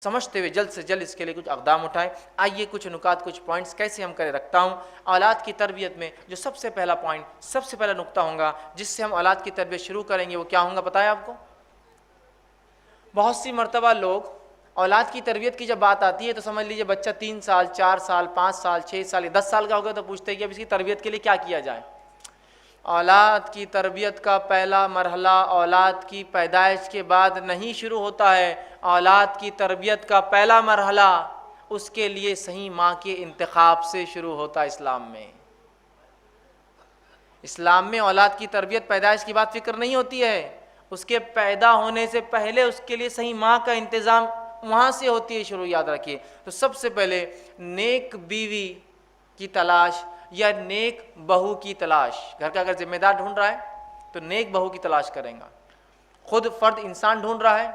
سمجھتے ہوئے جلد سے جلد اس کے لیے کچھ اقدام اٹھائیں۔ آئیے کچھ نکات، کچھ پوائنٹس کیسے ہم کریں رکھتا ہوں۔ اولاد کی تربیت میں جو سب سے پہلا پوائنٹ، سب سے پہلا نقطہ ہوگا جس سے ہم اولاد کی تربیت شروع کریں گے، وہ کیا ہوگا بتائیں آپ کو؟ بہت سی مرتبہ لوگ اولاد کی تربیت کی جب بات آتی ہے تو سمجھ لیجئے بچہ 3 سال 4 سال 5 سال 6 سال 10 سال کا ہو گیا تو پوچھتے ہیں کہ اب اس کی تربیت کے لیے کیا کیا جائے۔ اولاد کی تربیت کا پہلا مرحلہ اولاد کی پیدائش کے بعد نہیں شروع ہوتا ہے۔ اولاد کی تربیت کا پہلا مرحلہ اس کے لیے صحیح ماں کے انتخاب سے شروع ہوتا ہے۔ اسلام میں اولاد کی تربیت پیدائش کی بات فکر نہیں ہوتی ہے، اس کے پیدا ہونے سے پہلے اس کے لیے صحیح ماں کا انتظام وہاں سے ہوتی ہے شروع، یاد رکھیے۔ تو سب سے پہلے نیک بیوی کی تلاش یا نیک بہو کی تلاش، گھر کا اگر ذمہ دار ڈھونڈ رہا ہے تو نیک بہو کی تلاش کریں گا، خود فرد انسان ڈھونڈ رہا ہے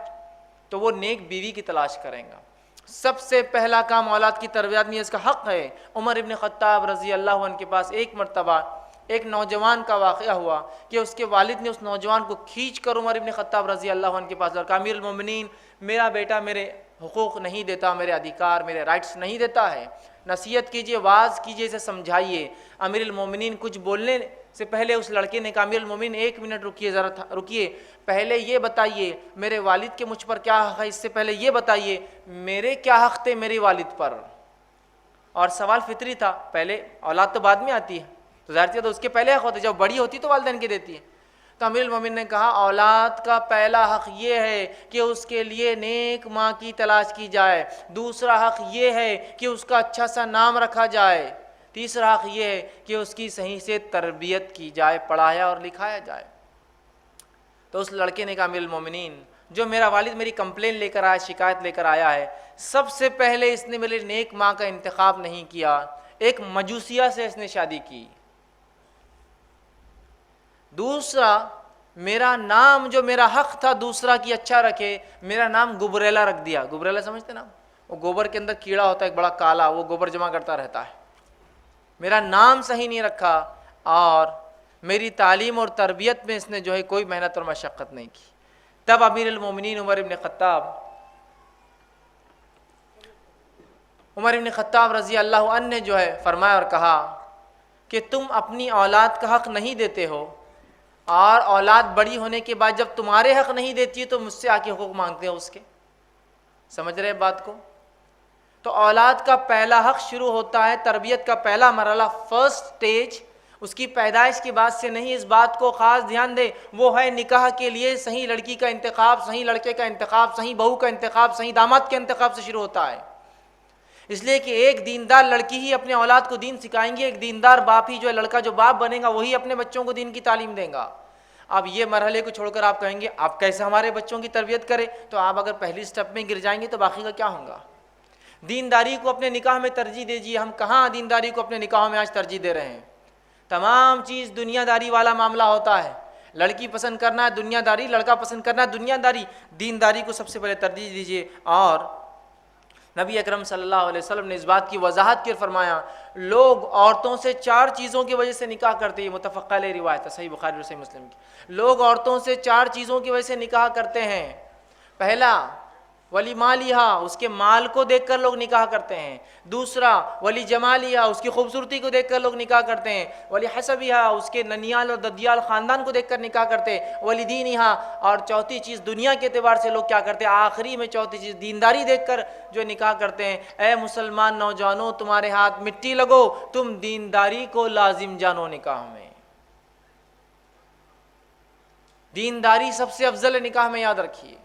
تو وہ نیک بیوی کی تلاش کریں گا۔ سب سے پہلا کام اولاد کی تربیت میں اس کا حق ہے۔ عمر ابن خطاب رضی اللہ عنہ کے پاس ایک مرتبہ ایک نوجوان کا واقعہ ہوا کہ اس کے والد نے اس نوجوان کو کھینچ کر عمر ابن خطاب رضی اللہ عنہ کے پاس کہا، امیر المومنین میرا بیٹا میرے حقوق نہیں دیتا، میرے ادھیکار میرے رائٹس نہیں دیتا ہے، نصیحت کیجئے، واعظ کیجئے، اسے سمجھائیے۔ امیر المومنین کچھ بولنے سے پہلے اس لڑکے نے کہا، امیر المومنین 1 منٹ رکیے، ذرا رکیے، پہلے یہ بتائیے میرے والد کے مجھ پر کیا حق ہے، اس سے پہلے یہ بتائیے میرے کیا حق تھے میری والد پر۔ اور سوال فطری تھا، پہلے اولاد تو بعد میں آتی ہے تو ظاہر سی بات ہے اس کے پہلے حق ہوتے، جب بڑی ہوتی تو والدین کے دیتی ہے۔ تو امیر المومنین نے کہا اولاد کا پہلا حق یہ ہے کہ اس کے لیے نیک ماں کی تلاش کی جائے، دوسرا حق یہ ہے کہ اس کا اچھا سا نام رکھا جائے، تیسرا حق یہ ہے کہ اس کی صحیح سے تربیت کی جائے، پڑھایا اور لکھایا جائے۔ تو اس لڑکے نے کہا امیر المومنین جو میرا والد میری کمپلین لے کر آیا، شکایت لے کر آیا ہے، سب سے پہلے اس نے میرے نیک ماں کا انتخاب نہیں کیا، ایک مجوسیہ سے اس نے شادی کی۔ دوسرا میرا نام جو میرا حق تھا دوسرا کی اچھا رکھے، میرا نام گبریلا رکھ دیا۔ گبریلا سمجھتے نا، وہ گوبر کے اندر کیڑا ہوتا ہے ایک بڑا کالا، وہ گوبر جمع کرتا رہتا ہے۔ میرا نام صحیح نہیں رکھا اور میری تعلیم اور تربیت میں اس نے جو ہے کوئی محنت اور مشقت نہیں کی۔ تب امیر المومنین عمر ابن خطاب رضی اللہ عنہ نے جو ہے فرمایا اور کہا کہ تم اپنی اولاد کا حق نہیں دیتے ہو، اور اولاد بڑی ہونے کے بعد جب تمہارے حق نہیں دیتی ہے تو مجھ سے آ کے حقوق مانگتے ہو اس کے۔ سمجھ رہے بات کو؟ تو اولاد کا پہلا حق شروع ہوتا ہے، تربیت کا پہلا مرحلہ، فرسٹ سٹیج اس کی پیدائش کے بعد سے نہیں۔ اس بات کو خاص دھیان دے، وہ ہے نکاح کے لیے صحیح لڑکی کا انتخاب، صحیح لڑکے کا انتخاب، صحیح بہو کا انتخاب، صحیح داماد کے انتخاب سے شروع ہوتا ہے۔ اس لیے کہ ایک دیندار لڑکی ہی اپنے اولاد کو دین سکھائیں گی، ایک دیندار باپ ہی جو ہے، لڑکا جو باپ بنے گا وہی اپنے بچوں کو دین کی تعلیم دے گا۔ اب یہ مرحلے کو چھوڑ کر آپ کہیں گے آپ کیسے ہمارے بچوں کی تربیت کریں، تو آپ اگر پہلی سٹیپ میں گر جائیں گے تو باقی کا کیا ہوگا؟ دینداری کو اپنے نکاح میں ترجیح دیجیے۔ ہم کہاں دینداری کو اپنے نکاحوں میں آج ترجیح دے رہے ہیں؟ تمام چیز دنیا داری والا معاملہ ہوتا ہے۔ لڑکی پسند کرنا ہے دنیا داری، لڑکا پسند کرنا ہے دنیا داری۔ دینداری کو سب سے پہلے ترجیح دیجیے۔ اور نبی اکرم صلی اللہ علیہ وسلم نے اس بات کی وضاحت کر فرمایا، لوگ عورتوں سے 4 چیزوں کی وجہ سے نکاح کرتے ہیں، متفق علیہ روایت ہے، صحیح بخاری اور صحیح مسلم کی۔ لوگ عورتوں سے 4 چیزوں کی وجہ سے نکاح کرتے ہیں۔ پہلا ولی مالیہا، اس کے مال کو دیکھ کر لوگ نکاح کرتے ہیں۔ دوسرا ولی جمالیہا، اس کی خوبصورتی کو دیکھ کر لوگ نکاح کرتے ہیں۔ ولی حسبیہا، اس کے ننیال اور ددیال خاندان کو دیکھ کر نکاح کرتے ہیں۔ ولی دینہا، اور چوتھی چیز دنیا کے اعتبار سے لوگ کیا کرتے ہیں، آخری میں چوتھی چیز دینداری دیکھ کر جو نکاح کرتے ہیں۔ اے مسلمان نوجوانوں، تمہارے ہاتھ مٹی لگو، تم دینداری کو لازم جانو نکاح میں۔ دینداری سب سے افضل ہے نکاح میں، یاد رکھیے۔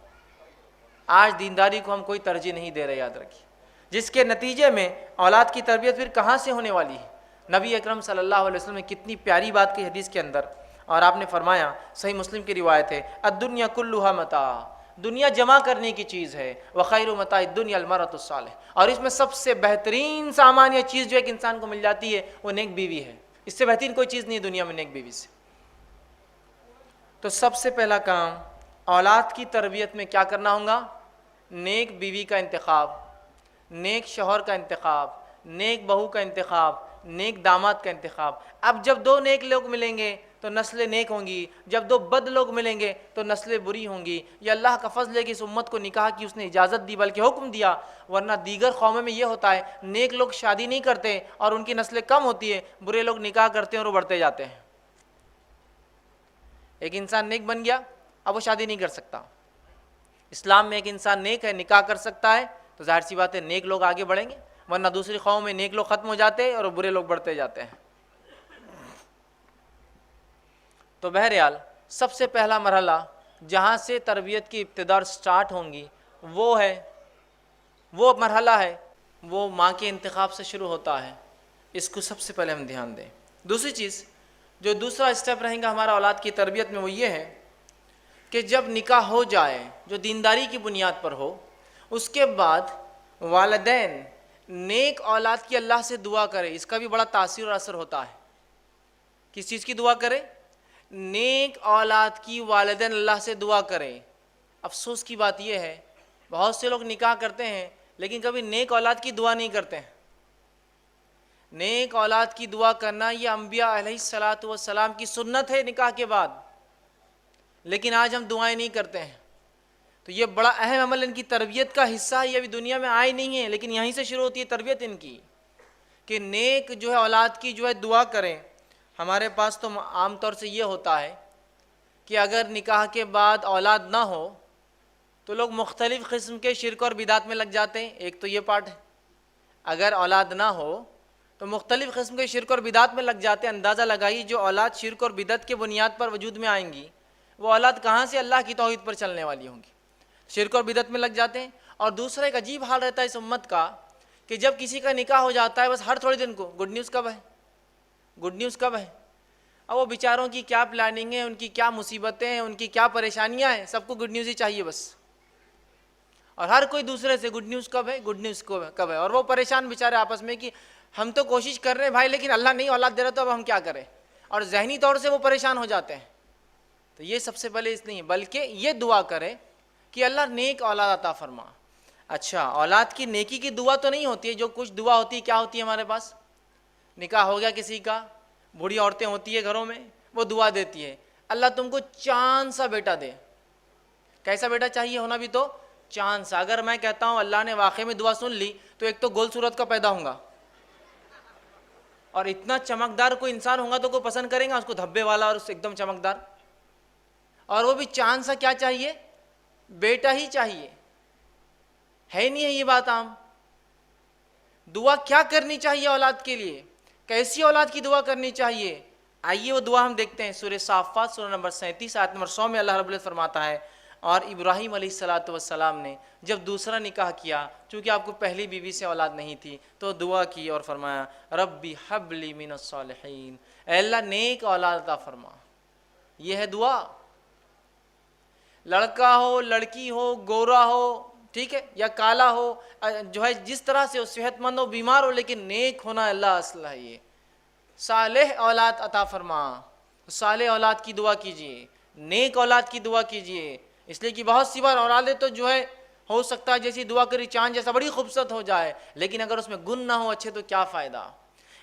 آج دینداری کو ہم کوئی ترجیح نہیں دے رہے، یاد رکھیے، جس کے نتیجے میں اولاد کی تربیت پھر کہاں سے ہونے والی ہے؟ نبی اکرم صلی اللہ علیہ وسلم نے کتنی پیاری بات کی حدیث کے اندر، اور آپ نے فرمایا، صحیح مسلم کی روایت ہے، الدنیا کلھا متاع، دنیا جمع کرنے کی چیز ہے، وخیر متاع الدنیا المرأۃ الصالحہ، اور اس میں سب سے بہترین سامان یا چیز جو ایک انسان کو مل جاتی ہے وہ نیک بیوی ہے۔ اس سے بہترین کوئی چیز نہیں ہے دنیا میں نیک بیوی سے۔ تو سب سے پہلا کام اولاد کی تربیت میں کیا کرنا ہوگا؟ نیک بیوی کا انتخاب، نیک شوہر کا انتخاب، نیک بہو کا انتخاب، نیک داماد کا انتخاب۔ اب جب دو نیک لوگ ملیں گے تو نسلیں نیک ہوں گی، جب دو بد لوگ ملیں گے تو نسلیں بری ہوں گی۔ یہ اللہ کا فضل ہے کہ اس امت کو نکاح کی اس نے اجازت دی، بلکہ حکم دیا، ورنہ دیگر قوموں میں یہ ہوتا ہے نیک لوگ شادی نہیں کرتے اور ان کی نسلیں کم ہوتی ہے، برے لوگ نکاح کرتے ہیں اور وہ بڑھتے جاتے ہیں۔ ایک انسان نیک بن گیا اب وہ شادی نہیں کر سکتا۔ اسلام میں ایک انسان نیک ہے، نکاح کر سکتا ہے، تو ظاہر سی بات ہے نیک لوگ آگے بڑھیں گے، ورنہ دوسری قوم میں نیک لوگ ختم ہو جاتے ہیں اور برے لوگ بڑھتے جاتے ہیں۔ تو بہرحال سب سے پہلا مرحلہ جہاں سے تربیت کی ابتدا سٹارٹ ہوں گی وہ مرحلہ ہے، وہ ماں کے انتخاب سے شروع ہوتا ہے۔ اس کو سب سے پہلے ہم دھیان دیں۔ دوسری چیز جو دوسرا اسٹیپ رہیں گا ہمارا اولاد کی تربیت میں، وہ یہ ہے کہ جب نکاح ہو جائے جو دینداری کی بنیاد پر ہو، اس کے بعد والدین نیک اولاد کی اللہ سے دعا کرے۔ اس کا بھی بڑا تاثیر اور اثر ہوتا ہے۔ کس چیز کی دعا کرے؟ نیک اولاد کی والدین اللہ سے دعا کرے۔ افسوس کی بات یہ ہے بہت سے لوگ نکاح کرتے ہیں لیکن کبھی نیک اولاد کی دعا نہیں کرتے ہیں۔ نیک اولاد کی دعا کرنا یہ انبیاء علیہ الصلاۃ والسلام کی سنت ہے نکاح کے بعد، لیکن آج ہم دعائیں نہیں کرتے ہیں۔ تو یہ بڑا اہم عمل ان کی تربیت کا حصہ ہے، یہ ابھی دنیا میں آئے نہیں ہیں لیکن یہیں سے شروع ہوتی ہے تربیت ان کی، کہ نیک جو ہے اولاد کی جو ہے دعا کریں۔ ہمارے پاس تو عام طور سے یہ ہوتا ہے کہ اگر نکاح کے بعد اولاد نہ ہو تو لوگ مختلف قسم کے شرک اور بدعت میں لگ جاتے ہیں۔ ایک تو یہ پارٹ ہے، اگر اولاد نہ ہو تو مختلف قسم کے شرک اور بدعت میں لگ جاتے ہیں۔ اندازہ لگائیے جو اولاد شرک اور بدعت کے بنیاد پر وجود میں آئیں گی وہ اولاد کہاں سے اللہ کی توحید پر چلنے والی ہوں گی؟ شرک اور بدعت میں لگ جاتے ہیں۔ اور دوسرا ایک عجیب حال رہتا ہے اس امت کا کہ جب کسی کا نکاح ہو جاتا ہے بس ہر تھوڑے دن کو گڈ نیوز کب ہے، گڈ نیوز کب ہے۔ اب وہ بیچاروں کی کیا پلاننگ ہے، ان کی کیا مصیبتیں ہیں، ان کی کیا پریشانیاں ہیں، سب کو گڈ نیوز ہی چاہیے بس، اور ہر کوئی دوسرے سے گڈ نیوز کب ہے، گڈ نیوز کب ہے، اور وہ پریشان بیچارے آپس میں کہ ہم تو کوشش کر رہے ہیں بھائی لیکن اللہ نہیں اولاد دے رہا تو اب ہم کیا کریں، اور ذہنی طور سے وہ پریشان ہو جاتے ہیں۔ تو یہ سب سے پہلے اس نہیں، بلکہ یہ دعا کرے کہ اللہ نیک اولاد عطا فرما۔ اچھا، اولاد کی نیکی کی دعا تو نہیں ہوتی ہے، جو کچھ دعا ہوتی ہے کیا ہوتی ہے ہمارے پاس؟ نکاح ہو گیا کسی کا، بوڑھی عورتیں ہوتی ہے گھروں میں، وہ دعا دیتی ہے اللہ تم کو چاند سا بیٹا دے۔ کیسا بیٹا چاہیے ہونا بھی؟ تو چاند سا۔ اگر میں کہتا ہوں اللہ نے واقعی میں دعا سن لی تو ایک تو گول صورت کا پیدا ہوں گا، اور اتنا چمکدار کوئی انسان ہوگا تو کوئی پسند کرے گا اس کو، دھبے والا اور اس ایک دم چمکدار، اور وہ بھی چاند سا کیا چاہیے؟ بیٹا ہی چاہیے۔ ہے نہیں ہے یہ بات عام؟ دعا کیا کرنی چاہیے اولاد کے لیے؟ کیسی اولاد کی دعا کرنی چاہیے؟ آئیے وہ دعا ہم دیکھتے ہیں۔ سورہ صافات سورہ نمبر 37 آیت نمبر 100 میں اللہ رب العزت فرماتا ہے، اور ابراہیم علیہ السلام نے جب دوسرا نکاح کیا، چونکہ آپ کو پہلی بیوی سے اولاد نہیں تھی، تو دعا کی اور فرمایا ربی حب لی من الصالحین، اے اللہ نیک اولاد عطا فرما۔ یہ ہے دعا۔ لڑکا ہو، لڑکی ہو، گورا ہو، ٹھیک ہے، یا کالا ہو، جو ہے جس طرح سے ہو، صحت مند ہو، بیمار ہو، لیکن نیک ہونا اللہ اصل ہے۔ یہ صالح اولاد عطا فرما، صالح اولاد کی دعا کیجئے، نیک اولاد کی دعا کیجئے، اس لیے کہ بہت سی بار اولادیں تو جو ہے ہو سکتا ہے جیسی دعا کری چاند جیسا بڑی خوبصورت ہو جائے، لیکن اگر اس میں گن نہ ہو اچھے تو کیا فائدہ۔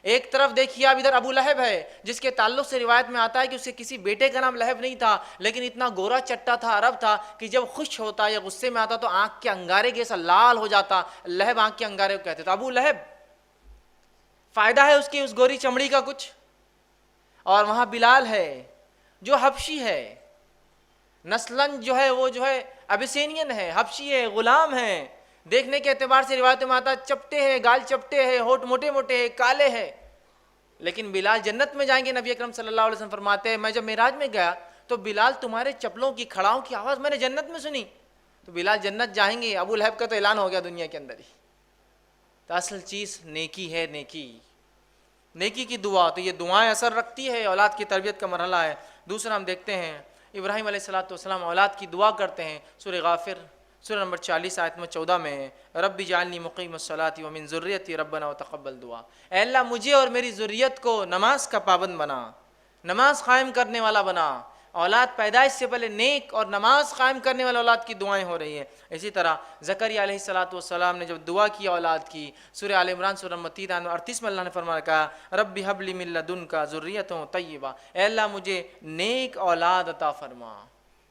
ایک طرف دیکھیے آپ ادھر ابو لہب ہے جس کے تعلق سے روایت میں آتا ہے کہ اسے کسی بیٹے کا نام لہب نہیں تھا، لیکن اتنا گورا چٹا تھا، عرب تھا، کہ جب خوش ہوتا یا غصے میں آتا تو آنکھ کے انگارے جیسا لال ہو جاتا۔ لہب آنکھ کے انگارے کو کہتے تھے، ابو لہب۔ فائدہ ہے اس کی اس گوری چمڑی کا کچھ؟ اور وہاں بلال ہے جو حبشی ہے، نسلاً جو ہے وہ جو ہے ابیسینین ہے، حبشی ہے، غلام ہے، دیکھنے کے اعتبار سے روایتوں میں آتا چپٹے ہیں، گال چپٹے ہیں، ہونٹ موٹے موٹے ہیں، کالے ہیں، لیکن بلال جنت میں جائیں گے۔ نبی اکرم صلی اللہ علیہ وسلم فرماتے ہیں میں جب معراج میں گیا تو بلال تمہارے چپلوں کی کھڑاؤں کی آواز میں نے جنت میں سنی، تو بلال جنت جائیں گے۔ ابو لہب کا تو اعلان ہو گیا دنیا کے اندر ہی۔ تو اصل چیز نیکی ہے، نیکی، نیکی کی دعا۔ تو یہ دعائیں اثر رکھتی ہے، اولاد کی تربیت کا مرحلہ ہے۔ دوسرا ہم دیکھتے ہیں ابراہیم علیہ السلام اولاد کی دعا کرتے ہیں۔ سورہ غافر سورہ نمبر 40 آیت میں 14 میں رب اجعلنی مقیم الصلاۃ ومن ذریتی ربنا وتقبل دعا، اے اللہ مجھے اور میری ذریت کو نماز کا پابند بنا، نماز قائم کرنے والا بنا، اولاد پیدائش سے پہلے نیک اور نماز قائم کرنے والے اولاد کی دعائیں ہو رہی ہیں۔ اسی طرح زکریا علیہ السلام نے جب دعا کی اولاد کی، سورہ آل عمران سورہ متید 38 میں اللہ نے فرمایا کہا رب ہب لی من لدنک ذریۃ طیبہ، اے اللہ مجھے نیک اولاد عطا فرما۔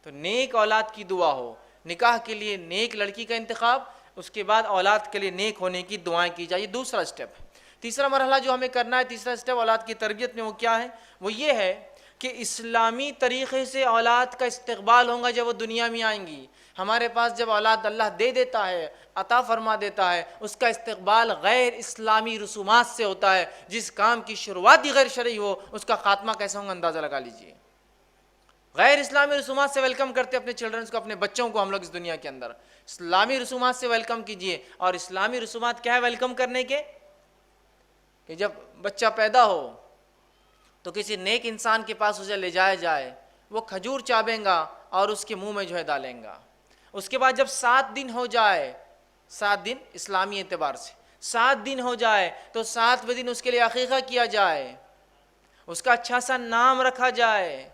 تو نیک اولاد کی دعا ہو، نکاح کے لیے نیک لڑکی کا انتخاب، اس کے بعد اولاد کے لیے نیک ہونے کی دعائیں کی جائے، دوسرا اسٹیپ ہے۔ تیسرا مرحلہ جو ہمیں کرنا ہے، تیسرا اسٹیپ اولاد کی تربیت میں، وہ کیا ہے؟ وہ یہ ہے کہ اسلامی طریقے سے اولاد کا استقبال ہوگا جب وہ دنیا میں آئیں گی۔ ہمارے پاس جب اولاد اللہ دے دیتا ہے، عطا فرما دیتا ہے، اس کا استقبال غیر اسلامی رسومات سے ہوتا ہے۔ جس کام کی شروعات ہی غیر شرعی ہو، اس کا خاتمہ کیسا ہوگا اندازہ لگا لیجئے۔ غیر اسلامی رسومات سے ویلکم کرتے اپنے چلڈرنس کو، اپنے بچوں کو ہم لوگ اس دنیا کے اندر اسلامی رسومات سے ویلکم کیجئے۔ اور اسلامی رسومات کیا ہے ویلکم کرنے کے؟ کہ جب بچہ پیدا ہو تو کسی نیک انسان کے پاس اسے لے جایا جائے، وہ کھجور چابیں گا اور اس کے منہ میں جو ہے ڈالیں گا۔ اس کے بعد جب 7 دن ہو جائے، 7 دن اسلامی اعتبار سے 7 دن ہو جائے تو 7ویں دن اس کے لیے عقیقہ کیا جائے، اس کا اچھا سا نام رکھا جائے،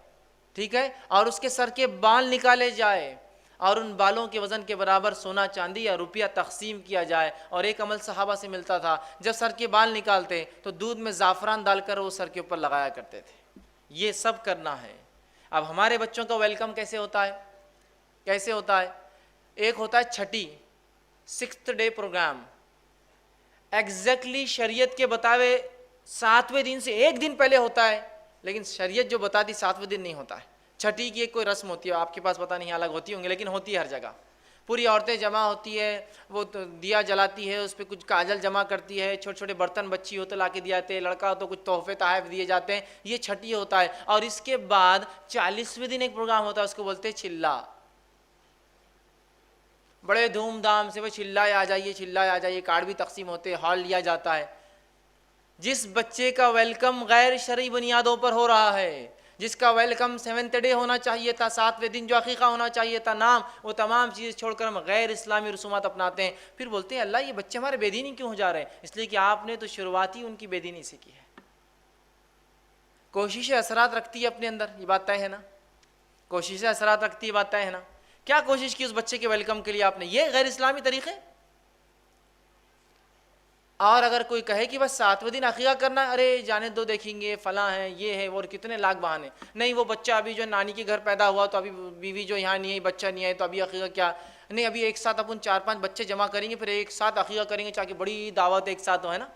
ٹھیک ہے، اور اس کے سر کے بال نکالے جائے اور ان بالوں کے وزن کے برابر سونا چاندی یا روپیہ تقسیم کیا جائے۔ اور ایک عمل صحابہ سے ملتا تھا، جب سر کے بال نکالتے تو دودھ میں زعفران ڈال کر وہ سر کے اوپر لگایا کرتے تھے۔ یہ سب کرنا ہے۔ اب ہمارے بچوں کا ویلکم کیسے ہوتا ہے؟ کیسے ہوتا ہے؟ ایک ہوتا ہے چھٹی 6th ڈے پروگرام، ایگزیکٹلی شریعت کے بتاوے 7ویں دن سے 1 دن پہلے ہوتا ہے، لیکن شریعت جو بتاتی 7ویں دن نہیں ہوتا ہے۔ چھٹی کی ایک کوئی رسم ہوتی ہے، آپ کے پاس پتہ نہیں الگ ہوتی ہوں گی، لیکن ہوتی ہے ہر جگہ۔ پوری عورتیں جمع ہوتی ہے، وہ دیا جلاتی ہے، اس پہ کچھ کاجل جمع کرتی ہے، چھوٹے چھوٹے برتن بچی ہو تو لا کے دیے جاتے ہیں، لڑکا ہو تو کچھ تحفے تحائف دیے جاتے ہیں۔ یہ چھٹی ہوتا ہے۔ اور اس کے بعد 40ویں دن ایک پروگرام ہوتا ہے، اس کو بولتے ہیں چلا۔ بڑے دھوم دھام سے وہ چلائے آ جائیے، چلائے آ جائیے، کارڈ بھی تقسیم ہوتے ہیں، ہال لیا جاتا ہے۔ جس بچے کا ویلکم غیر شرعی بنیادوں پر ہو رہا ہے، جس کا ویلکم 7th ڈے ہونا چاہیے تھا، 7ویں دن جو عقیقہ ہونا چاہیے تھا، نام، وہ تمام چیز چھوڑ کر ہم غیر اسلامی رسومات اپناتے ہیں۔ پھر بولتے ہیں اللہ یہ بچے ہمارے بے دینی کیوں ہو جا رہے ہیں؟ اس لیے کہ آپ نے تو شروعات ہی ان کی بے دینی سے کی ہے۔ کوششیں اثرات رکھتی ہے اپنے اندر، یہ بات طے ہے نا؟ کوششیں اثرات رکھتی ہے، بات طے ہے نا؟ کیا کوشش کی اس بچے کے ویلکم کے لیے آپ نے؟ یہ غیر اسلامی طریقے۔ اور اگر کوئی کہے کہ بس 7ویں دن عقیقہ کرنا ہے، ارے جانے دو، دیکھیں گے، فلاں ہے، یہ ہے، اور کتنے لاکھ بہانے۔ نہیں، وہ بچہ ابھی جو نانی کے گھر پیدا ہوا تو ابھی بیوی جو یہاں نہیں ہے، بچہ نہیں ہے، تو ابھی عقیقہ کیا؟ نہیں، ابھی ایک ساتھ اپن 4-5 بچے جمع کریں گے، پھر ایک ساتھ عقیقہ کریں گے، تاکہ بڑی دعوت ایک ساتھ ہو، ہے نا؟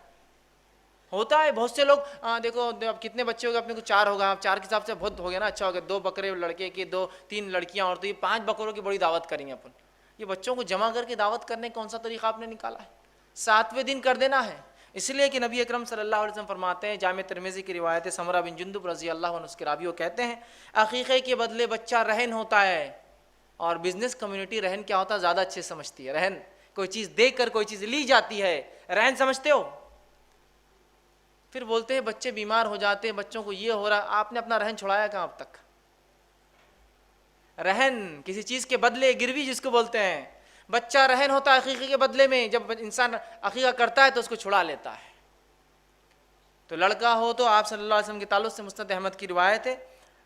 ہوتا ہے بہت سے لوگ، دیکھو اب کتنے بچے ہو گئے اپنے کو؟ 4 ہوگا، اب 4 کے حساب سے بہت ہو گیا نا، اچھا ہو گیا، 2 بکرے لڑکے کے، 2-3 لڑکیاں، اور تو یہ 5 بکروں کی بڑی دعوت کریں گے اپن۔ یہ بچوں کو جمع کر کے دعوت کرنے کون سا طریقہ آپ نے نکالا ہے؟ 7ویں دن کر دینا ہے۔ اس لیے کہ نبی اکرم صلی اللہ علیہ وسلم فرماتے ہیں، جامع ترمذی کی روایت ہے، سمرہ بن جندب رضی اللہ عنہ اس کے راوی، وہ کہتے ہیں عقیقے کے بدلے بچہ رہن ہوتا ہے۔ اور بزنس کمیونٹی رہن کیا ہوتا ہے زیادہ اچھے سمجھتی ہے۔ رہن کوئی چیز دے کر کوئی چیز لی جاتی ہے، رہن سمجھتے ہو؟ پھر بولتے ہیں بچے بیمار ہو جاتے ہیں، بچوں کو یہ ہو رہا، آپ نے اپنا رہن چھڑایا کہاں اب تک؟ رہن کسی چیز کے بدلے، گروی جس کو بولتے ہیں، بچہ رہن ہوتا ہے عقیقے کے بدلے میں۔ جب انسان عقیقہ کرتا ہے تو اس کو چھڑا لیتا ہے۔ تو لڑکا ہو تو آپ صلی اللہ علیہ وسلم کے تعلق سے مسند احمد کی روایت ہے،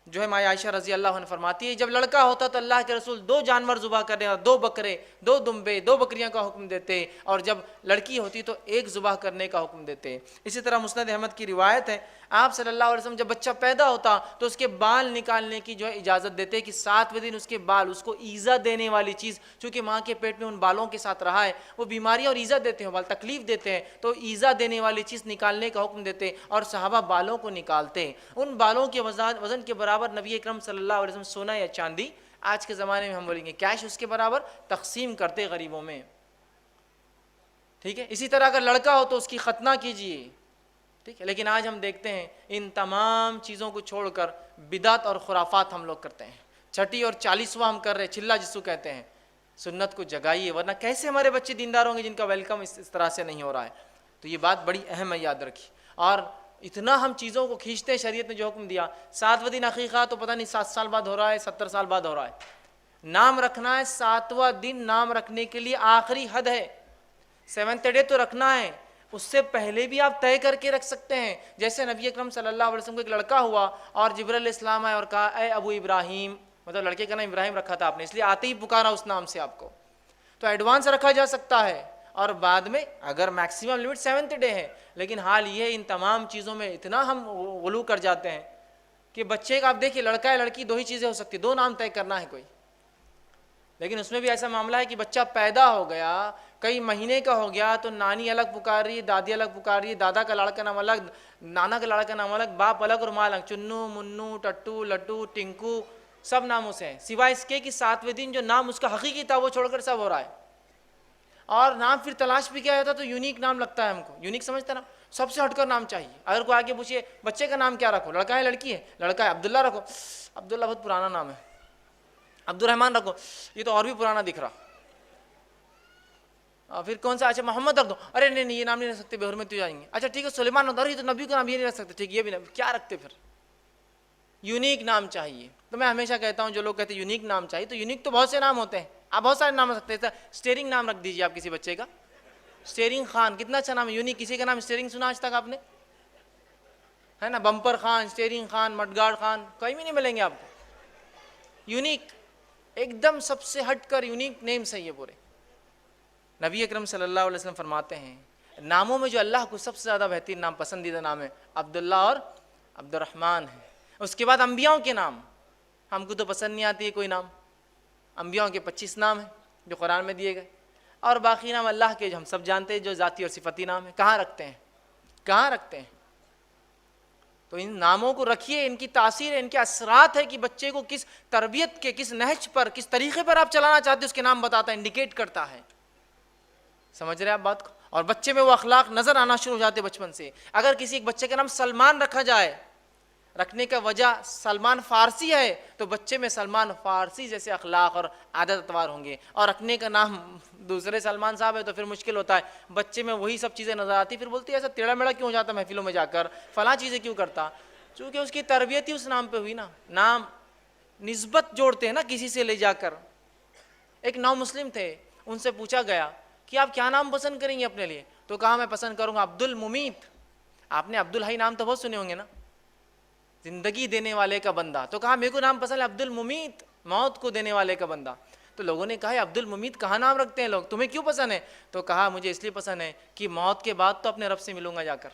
جو ہے ماں عائشہ رضی اللہ عنہ فرماتی ہے، جب لڑکا ہوتا تو اللہ کے رسول 2 جانور ذبح کرنے، 2 بکرے، 2 دمبے، 2 بکریاں کا حکم دیتے، اور جب لڑکی ہوتی تو 1 ذبح کرنے کا حکم دیتے۔ اسی طرح مسند احمد کی روایت ہے، آپ صلی اللہ علیہ وسلم جب بچہ پیدا ہوتا تو اس کے بال نکالنے کی جو ہے اجازت دیتے کہ 7ویں دن اس کے بال، اس کو ایذا دینے والی چیز، چونکہ ماں کے پیٹ میں ان بالوں کے ساتھ رہا ہے، وہ بیماریاں اور ایذا دیتے ہیں، بال تکلیف دیتے ہیں، تو ایذا دینے والی چیز نکالنے کا حکم دیتے، اور صحابہ بالوں کو نکالتے۔ ان بالوں کے وزن کے برابر نبی اکرم صلی اللہ علیہ وسلم سونا یا چاندی، آج کے زمانے میں ہم بولیں گے کیش، اس کے برابر تقسیم کرتے غریبوں میں، ٹھیک ہے۔ اسی طرح اگر لڑکا ہو تو اس کی ختنہ کیجیے، ٹھیک ہے۔ لیکن آج ہم دیکھتے ہیں ان تمام چیزوں کو چھوڑ کر بدعت اور خرافات ہم لوگ کرتے ہیں۔ چھٹی اور 40واں ہم کر رہے ہیں، چلا جس کو کہتے ہیں۔ سنت کو جگائیے، ورنہ کیسے ہمارے بچے دیندار ہوں گے جن کا ویلکم اس طرح سے نہیں ہو رہا ہے؟ تو یہ بات بڑی اہم ہے، یاد رکھیے۔ اور اتنا ہم چیزوں کو کھینچتے ہیں، شریعت نے جو حکم دیا، 7ویں دن عقیقہ تو پتہ نہیں 7 سال بعد ہو رہا ہے، 70 سال بعد ہو رہا ہے۔ نام رکھنا ہے، 7واں دن نام رکھنے کے لیے آخری حد ہے۔ 7th ڈے تو رکھنا ہے، اس سے پہلے بھی آپ طے کر کے رکھ سکتے ہیں. جیسے نبی اکرم صلی اللہ علیہ وسلم کو ایک لڑکا ہوا اور جبرائیل علیہ السلام آئے اور کہا اے ابو ابراہیم، مطلب لڑکے کا نام ابراہیم رکھا تھا آپ نے، اس لیے آتے ہی پکارا اس نام سے آپ کو، تو ایڈوانس رکھا جا سکتا ہے. اور بعد میں اگر میکسیمم لمٹ 7th ڈے ہے، لیکن حال یہ ہے ان تمام چیزوں میں اتنا ہم غلو کر جاتے ہیں کہ بچے کا آپ دیکھیے لڑکا ہے لڑکی دو ہی چیزیں ہو سکتی، 2 نام طے کرنا ہے کوئی. لیکن اس میں بھی ایسا معاملہ ہے کہ بچہ پیدا ہو گیا، کئی مہینے کا ہو گیا تو نانی الگ پکار رہی ہے، دادی الگ پکار رہی ہے، دادا کا لاڑا کا نام الگ، نانا کا لاڑا کا نام الگ، باپ الگ اور ماں الگ، چنو منو ٹٹو لٹو ٹنکو سب ناموں سے ہیں، سوائے اس کے کہ 7ویں دن جو نام اس کا حقیقی تھا وہ چھوڑ کر سب ہو رہا ہے. اور نام پھر تلاش بھی کیا جاتا تو یونیک نام لگتا ہے ہم کو، یونیک سمجھتا نا، سب سے ہٹ کر نام چاہیے. اگر کوئی آگے پوچھے بچے کا نام کیا رکھو، لڑکا ہے لڑکی ہے، لڑکا ہے عبداللہ رکھو، عبداللہ بہت پرانا نام ہے. عبد الرحمن رکھو، یہ تو اور بھی پرانا دکھ رہا. پھر کون سا، اچھا محمد رکھ دو، ارے نہیں یہ نام نہیں رکھ سکتے، بے حرمت ہو جائیں گے. اچھا ٹھیک ہے سلیمان رکھ دو، یہ تو نبی کا نام یہ نہیں رکھ سکتے، ٹھیک یہ بھی نہیں، کیا رکھتے پھر؟ یونیک نام چاہیے. تو میں ہمیشہ کہتا ہوں جو لوگ کہتے ہیں یونیک نام چاہیے، تو یونیک تو بہت سے نام ہوتے ہیں، آپ بہت سارے نام رکھ سکتے ہیں. اسٹیئرنگ نام رکھ دیجیے آپ کسی بچے کا، اسٹیئرنگ خان، کتنا اچھا نام ہے. یونیک کسی کا نام اسٹیئرنگ سنا آج تک آپ نے؟ ہے نا، بمپر خان، اسٹیئرنگ خان، مڈگارڈ خان، کہیں بھی نہیں ملیں گے آپ کو. یونیک ایک دم سب سے ہٹ کر یونیک نیمز ہیں یہ پورے. نبی اکرم صلی اللہ علیہ وسلم فرماتے ہیں ناموں میں جو اللہ کو سب سے زیادہ بہترین نام، پسندیدہ نام ہے عبداللہ اور عبد الرحمن ہے. اس کے بعد انبیاؤں کے نام، ہم کو تو پسند نہیں آتی ہے کوئی نام، انبیاؤں کے 25 نام ہیں جو قرآن میں دیے گئے، اور باقی نام اللہ کے جو ہم سب جانتے ہیں جو ذاتی اور صفتی نام ہیں. کہاں رکھتے ہیں، کہاں رکھتے ہیں؟ تو ان ناموں کو رکھیے، ان کی تاثیر ہے، ان کے اثرات ہے کہ بچے کو کس تربیت کے، کس نہج پر، کس طریقے پر آپ چلانا چاہتے ہیں اس کے نام بتاتا ہے، انڈیکیٹ کرتا ہے. سمجھ رہے ہیں آپ بات کو؟ اور بچے میں وہ اخلاق نظر آنا شروع ہو جاتے بچپن سے. اگر کسی ایک بچے کا نام سلمان رکھا جائے، رکھنے کا وجہ سلمان فارسی ہے، تو بچے میں سلمان فارسی جیسے اخلاق اور عادت اتوار ہوں گے. اور رکھنے کا نام دوسرے سلمان صاحب ہے تو پھر مشکل ہوتا ہے، بچے میں وہی سب چیزیں نظر آتی، پھر بولتی ہے ایسا ٹیڑھا میڑھا کیوں ہو جاتا محفلوں میں جا کر، فلاں چیزیں کیوں کرتا، چونکہ اس کی تربیت ہی اس نام پہ ہوئی نا. نام نسبت جوڑتے ہیں نا کسی سے لے جا کر. ایک نو مسلم تھے، ان سے پوچھا گیا کہ آپ کیا نام پسند کریں گے اپنے لیے؟ تو کہا میں پسند کروں گا عبد الممیت. آپ نے عبد الحی نام تو بہت سنے ہوں گے نا، زندگی دینے والے کا بندہ. تو کہا میرے کو نام پسند ہے عبد الممیت، موت کو دینے والے کا بندہ. تو لوگوں نے کہا عبد الممیت کہاں نام رکھتے ہیں لوگ، تمہیں کیوں پسند ہے؟ تو کہا مجھے اس لیے پسند ہے کہ موت کے بعد تو اپنے رب سے ملوں گا جا کر،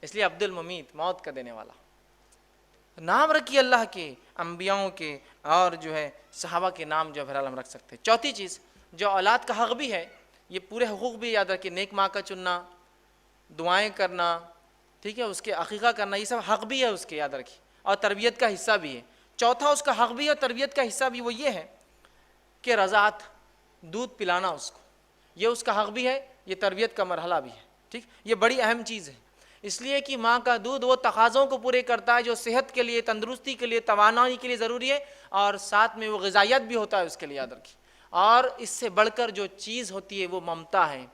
اس لیے عبد الممیت، موت کا دینے والا. نام رکھیے اللہ کے، انبیاؤں کے، اور جو ہے صحابہ کے نام جو بہرحال ہم رکھ سکتے ہیں. چوتھی چیز جو اولاد کا حق بھی ہے، یہ پورے حقوق بھی یاد رکھیے، نیک ماں کا چننا، دعائیں کرنا، ٹھیک ہے، اس کے عقیقہ کرنا، یہ سب حق بھی ہے اس کے، یاد رکھیے، اور تربیت کا حصہ بھی ہے. چوتھا اس کا حق بھی ہے اور تربیت کا حصہ بھی وہ یہ ہے کہ رضاعت، دودھ پلانا اس کو، یہ اس کا حق بھی ہے، یہ تربیت کا مرحلہ بھی ہے. ٹھیک، یہ بڑی اہم چیز ہے، اس لیے کہ ماں کا دودھ وہ تقاضوں کو پورے کرتا ہے جو صحت کے لیے، تندرستی کے لیے، توانائی کے لیے ضروری ہے، اور ساتھ میں وہ غذائیت بھی ہوتا ہے اس کے لیے، یاد رکھیے. اور اس سے بڑھ کر جو چیز ہوتی ہے وہ ممتا ہے،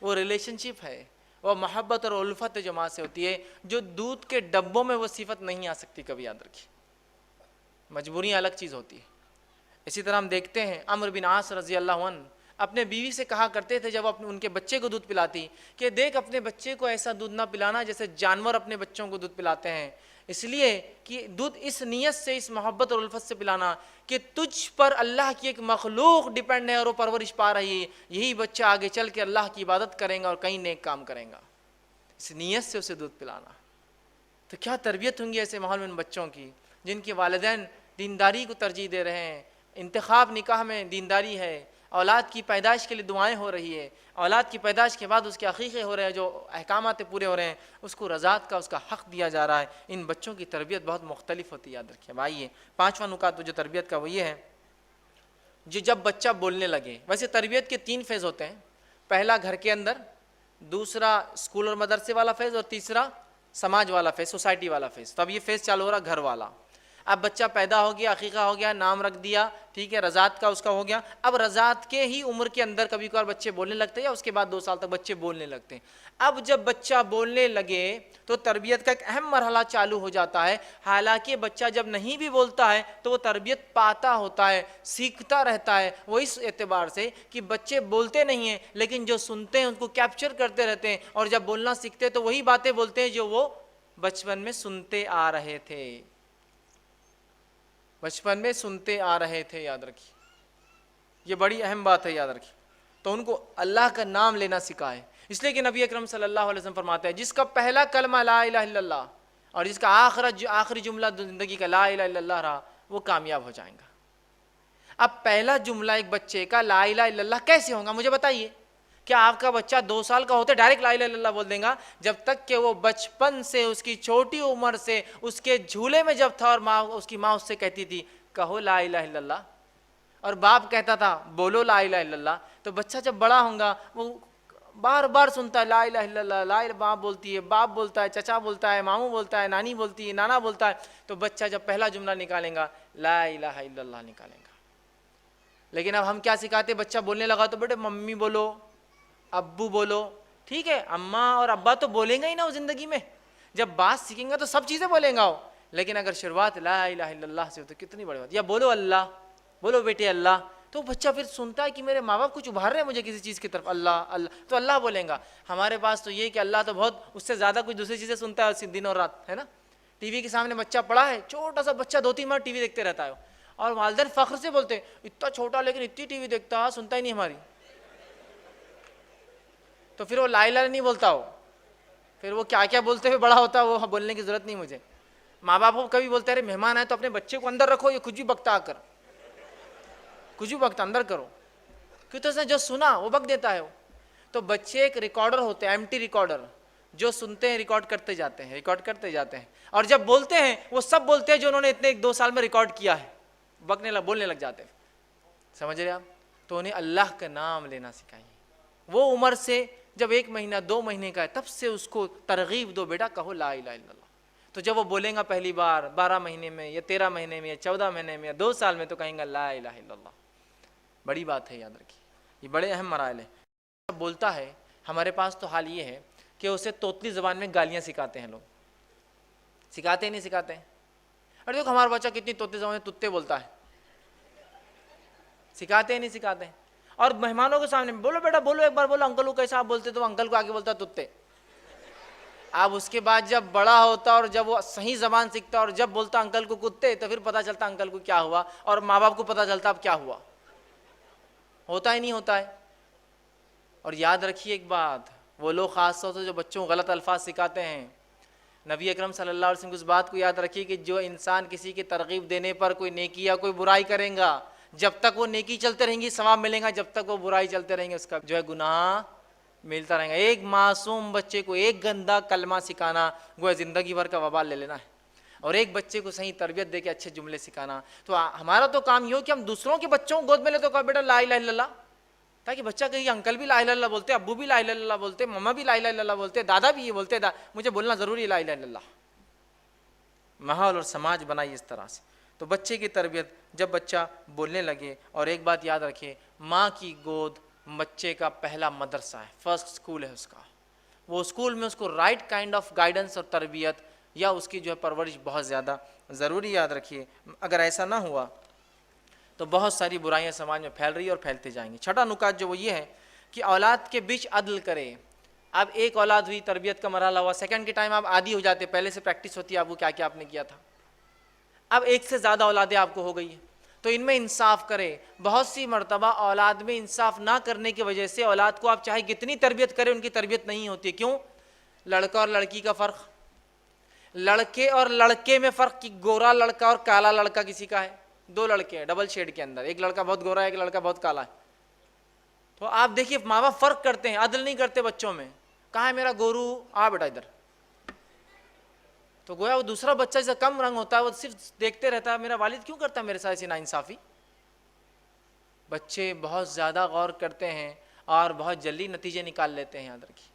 وہ ریلیشن شپ ہے، وہ محبت اور الفت جو ماں سے ہوتی ہے، جو دودھ کے ڈبوں میں وہ صفت نہیں آ سکتی کبھی، یاد رکھیے. مجبوریاں الگ چیز ہوتی ہے. اسی طرح ہم دیکھتے ہیں عمرو بن عاص رضی اللہ عنہ اپنے بیوی سے کہا کرتے تھے جب ان کے بچے کو دودھ پلاتی کہ دیکھ اپنے بچے کو ایسا دودھ نہ پلانا جیسے جانور اپنے بچوں کو دودھ پلاتے ہیں، اس لیے کہ دودھ اس نیت سے، اس محبت اور الفت سے پلانا کہ تجھ پر اللہ کی ایک مخلوق ڈیپینڈ ہے اور وہ پرورش پا رہی ہے، یہی بچہ آگے چل کے اللہ کی عبادت کرے گا اور کئی نیک کام کرے گا، اس نیت سے اسے دودھ پلانا. تو کیا تربیت ہوں گی ایسے ماحول میں ان بچوں کی جن کے والدین دینداری کو ترجیح دے رہے ہیں، انتخاب نکاح میں دینداری ہے، اولاد کی پیدائش کے لیے دعائیں ہو رہی ہے، اولاد کی پیدائش کے بعد اس کے عقیقے ہو رہے ہیں، جو احکامات پورے ہو رہے ہیں، اس کو رضاعت کا اس کا حق دیا جا رہا ہے. ان بچوں کی تربیت بہت مختلف ہوتی ہے، یاد رکھیے. آئیے پانچواں نکات جو تربیت کا وہ یہ ہے جو جب بچہ بولنے لگے. ویسے تربیت کے 3 فیز ہوتے ہیں، پہلا گھر کے اندر، دوسرا اسکول اور مدرسے والا فیز، اور تیسرا سماج والا فیز، سوسائٹی والا فیز. تو اب یہ فیز چالو ہو رہا گھر والا. اب بچہ پیدا ہو گیا، عقیقہ ہو گیا، نام رکھ دیا، ٹھیک ہے، رضاعت کا اس کا ہو گیا. اب رضاعت کے ہی عمر کے اندر کبھی کبھار بچے بولنے لگتے ہیں، یا اس کے بعد 2 سال تک بچے بولنے لگتے ہیں. اب جب بچہ بولنے لگے تو تربیت کا ایک اہم مرحلہ چالو ہو جاتا ہے. حالانکہ بچہ جب نہیں بھی بولتا ہے تو وہ تربیت پاتا ہوتا ہے، سیکھتا رہتا ہے. وہ اس اعتبار سے کہ بچے بولتے نہیں ہیں لیکن جو سنتے ہیں ان کو کیپچر کرتے رہتے ہیں، اور جب بولنا سیکھتے ہیں تو وہی باتیں بولتے ہیں جو وہ بچپن میں سنتے آ رہے تھے. بچپن میں سنتے آ رہے تھے. یاد رکھیے، یہ بڑی اہم بات ہے، یاد رکھیے. تو ان کو اللہ کا نام لینا سکھائے. اس لیے کہ نبی اکرم صلی اللہ علیہ وسلم فرماتے ہیں جس کا پہلا کلمہ لا الہ الا اللہ اور جس کا آخری جملہ زندگی کا لا الہ الا اللہ رہا، وہ کامیاب ہو جائیں گا. اب پہلا جملہ ایک بچے کا لا الہ الا اللہ کیسے ہوگا مجھے بتائیے. کیا آپ کا بچہ 2 سال کا ہوتے ڈائریکٹ لا الہ الا اللہ بول دیں گا؟ جب تک کہ وہ بچپن سے، اس کی چھوٹی عمر سے، اس کے جھولے میں جب تھا اور اس کی ماں اس سے کہتی تھی کہو لا الہ الا اللہ، اور باپ کہتا تھا بولو لا الہ الا اللہ، تو بچہ جب بڑا ہوگا وہ بار بار سنتا ہے لا الہ الا اللہ، لا الہ، ماں بولتی ہے، باپ بولتا ہے، چچا بولتا ہے، ماموں بولتا ہے، نانی بولتی ہے، نانا بولتا ہے، تو بچہ جب پہلا جملہ نکالے گا لا الہ الا اللہ نکالے گا. لیکن اب ہم کیا سکھاتے؟ بچہ بولنے لگا تو بیٹے ممی بولو، ابو بولو. ٹھیک ہے، اماں اور ابا تو بولیں گا ہی نا وہ زندگی میں، جب بات سیکھیں گا تو سب چیزیں بولیں گا وہ. لیکن اگر شروعات لا الہ الا اللہ سے ہو تو کتنی بڑی بات. یا بولو اللہ، بولو بیٹے اللہ، تو بچہ پھر سنتا ہے کہ میرے ماں باپ کچھ ابھار رہے ہیں مجھے کسی چیز کی طرف، اللہ اللہ، تو اللہ بولیں گا. ہمارے پاس تو یہ کہ اللہ تو بہت اس سے زیادہ کچھ دوسری چیزیں سنتا ہے دن اور رات، ہے نا. ٹی وی کے سامنے بچہ پڑا ہے، چھوٹا سا بچہ 2-3 منٹ ٹی وی دیکھتے رہتا ہے، اور والدین فخر سے بولتے اتنا چھوٹا لیکن اتنی ٹی وی دیکھتا، سنتا ہی نہیں ہماری. تو پھر وہ لا الہ نہیں بولتا، ہو پھر وہ کیا کیا بولتے ہوئے بڑا ہوتا ہے وہ بولنے کی ضرورت نہیں مجھے. ماں باپ کو کبھی بولتے رہے مہمان آئے تو اپنے بچے کو اندر رکھو، یہ کچھ بھی بکتا آ کر، کچھ بھی بکتا اندر کرو، کیوں تو اس نے جو سنا وہ بک دیتا ہے وہ. تو بچے ایک ریکارڈر ہوتے ہیں، ایمٹی ریکارڈر، جو سنتے ہیں ریکارڈ کرتے جاتے ہیں، ریکارڈ کرتے جاتے ہیں، اور جب بولتے ہیں وہ سب بولتے ہیں جو انہوں نے اتنے 1-2 سال میں ریکارڈ کیا ہے، بولنے لگ جاتے ہیں. سمجھ رہے آپ؟ تو انہیں اللہ کا نام لینا سکھائیے. وہ عمر سے جب 1 مہینہ 2 مہینے کا ہے تب سے اس کو ترغیب دو، بیٹا کہو لا الہ الا اللہ. تو جب وہ بولیں گا پہلی بار 12 مہینے میں یا 13 مہینے میں یا 14 مہینے میں یا 2 سال میں، تو کہیں گا لا الہ الا اللہ. بڑی بات ہے، یاد رکھیے، یہ بڑے اہم مراحل ہیں. بولتا ہے، ہمارے پاس تو حال یہ ہے کہ اسے توتلی زبان میں گالیاں سکھاتے ہیں لوگ. سکھاتے ہیں نہیں سکھاتے ہیں؟ ارے دیکھو ہمارا بچہ کتنی توتلی زبان میں تتے بولتا ہے. سکھاتے ہیں نہیں سکھاتے ہیں؟ اور مہمانوں کے سامنے بولو بیٹا بولو، ایک بار بولو انکل کو کیسا آپ بولتے، تو انکل کو آگے بولتا تتے. اب اس کے بعد جب بڑا ہوتا اور جب وہ صحیح زبان سیکھتا اور جب بولتا انکل کو کتے، تو پھر پتہ چلتا انکل کو کیا ہوا، اور ماں باپ کو پتہ چلتا اب کیا ہوا. ہوتا ہی نہیں ہوتا ہے. اور یاد رکھیے ایک بات، وہ لوگ خاص طور سے جو بچوں کو غلط الفاظ سکھاتے ہیں، نبی اکرم صلی اللہ علیہ وسلم کی اس بات کو یاد رکھیے کہ جو انسان کسی کی ترغیب دینے پر کوئی نیکی یا کوئی برائی کریں گا، جب تک وہ نیکی چلتے رہیں گی ثواب ملیں گا، جب تک وہ برائی چلتے رہیں گے اس کا جو ہے گناہ ملتا رہے گا. ایک معصوم بچے کو ایک گندا کلمہ سکھانا گویا زندگی بھر کا وبال لے لینا ہے، اور ایک بچے کو صحیح تربیت دے کے اچھے جملے سکھانا. تو ہمارا تو کام یہ ہو کہ ہم دوسروں کے بچوں کو گود میں لے تو کہا بیٹا لا الہ الا اللہ، تاکہ بچہ کہے انکل بھی لا الہ الا اللہ بولتے، ابو بھی لا الہ الا اللہ بولتے، مما بھی لا الہ الا اللہ بولتے، دادا بھی یہ بولتے، مجھے بولنا ضروری ہے لا الہ الا اللہ. ماحول اور سماج بنائیے اس طرح سے. تو بچے کی تربیت جب بچہ بولنے لگے، اور ایک بات یاد رکھیے، ماں کی گود بچے کا پہلا مدرسہ ہے، فرسٹ اسکول ہے اس کا. وہ اسکول میں اس کو رائٹ کائنڈ آف گائیڈنس اور تربیت یا اس کی جو ہے پرورش بہت زیادہ ضروری. یاد رکھیے اگر ایسا نہ ہوا تو بہت ساری برائیاں سماج میں پھیل رہی اور پھیلتے جائیں گی. چھٹا نکات جو وہ یہ ہے کہ اولاد کے بیچ عدل کرے. اب ایک اولاد ہوئی، تربیت کا مرحلہ ہوا، سیکنڈ کے ٹائم آپ عادی ہو جاتے، پہلے سے پریکٹس ہوتی ہے آپ کو کیا کیا آپ نے کیا تھا. اب ایک سے زیادہ اولادیں آپ کو ہو گئی ہیں، تو ان میں انصاف کرے. بہت سی مرتبہ اولاد میں انصاف نہ کرنے کی وجہ سے اولاد کو آپ چاہے کتنی تربیت کریں ان کی تربیت نہیں ہوتی. کیوں؟ لڑکا اور لڑکی کا فرق، لڑکے اور لڑکے میں فرق کہ گورا لڑکا اور کالا لڑکا کسی کا ہے. 2 لڑکے ہیں ڈبل شیڈ کے اندر، ایک لڑکا بہت گورا ہے ایک لڑکا بہت کالا ہے. تو آپ دیکھیے ماں باپ فرق کرتے ہیں، عدل نہیں کرتے بچوں میں. کہاں ہے میرا گورو، آ بیٹا ادھر. تو گویا وہ دوسرا بچہ جیسا کم رنگ ہوتا ہے وہ صرف دیکھتے رہتا ہے میرا والد کیوں کرتا ہے میرے ساتھ ایسی ناانصافی. بچے بہت زیادہ غور کرتے ہیں اور بہت جلدی نتیجے نکال لیتے ہیں. یاد رکھیے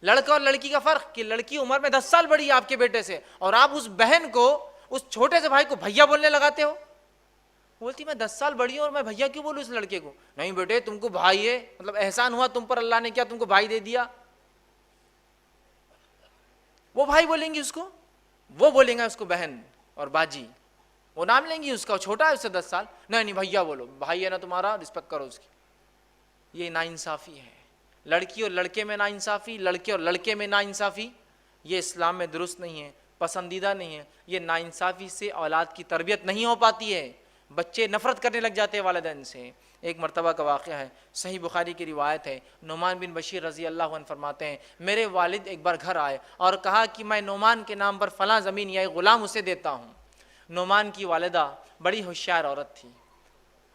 لڑکا اور لڑکی کا فرق کہ لڑکی عمر میں 10 سال بڑی ہے آپ کے بیٹے سے، اور آپ اس بہن کو اس چھوٹے سے بھائی کو بھیا بولنے لگاتے ہو؟ بولتی میں 10 سال بڑی ہوں اور میں بھیا کیوں بولوں اس لڑکے کو؟ نہیں بیٹے تم کو بھائی ہے، مطلب احسان ہوا تم پر، اللہ نے کیا تم کو بھائی دے دیا۔ وہ بھائی بولیں گی اس کو، وہ بولیں گا اس کو بہن اور باجی، وہ نام لیں گی اس کا، چھوٹا ہے اس سے 10 سال، نہیں بھیا بولو، بھائی ہے نا تمہارا، رسپیکٹ کرو اس کی۔ یہ ناانصافی ہے، لڑکی اور لڑکے میں ناانصافی، لڑکے اور لڑکے میں ناانصافی، یہ اسلام میں درست نہیں ہے، پسندیدہ نہیں ہے۔ یہ ناانصافی سے اولاد کی تربیت نہیں ہو پاتی ہے، بچے نفرت کرنے لگ جاتے ہیں والدین سے۔ ایک مرتبہ کا واقعہ ہے، صحیح بخاری کی روایت ہے، نعمان بن بشیر رضی اللہ عنہ فرماتے ہیں میرے والد ایک بار گھر آئے اور کہا کہ میں نعمان کے نام پر فلاں زمین یا ایک غلام اسے دیتا ہوں۔ نعمان کی والدہ بڑی ہوشیار عورت تھی،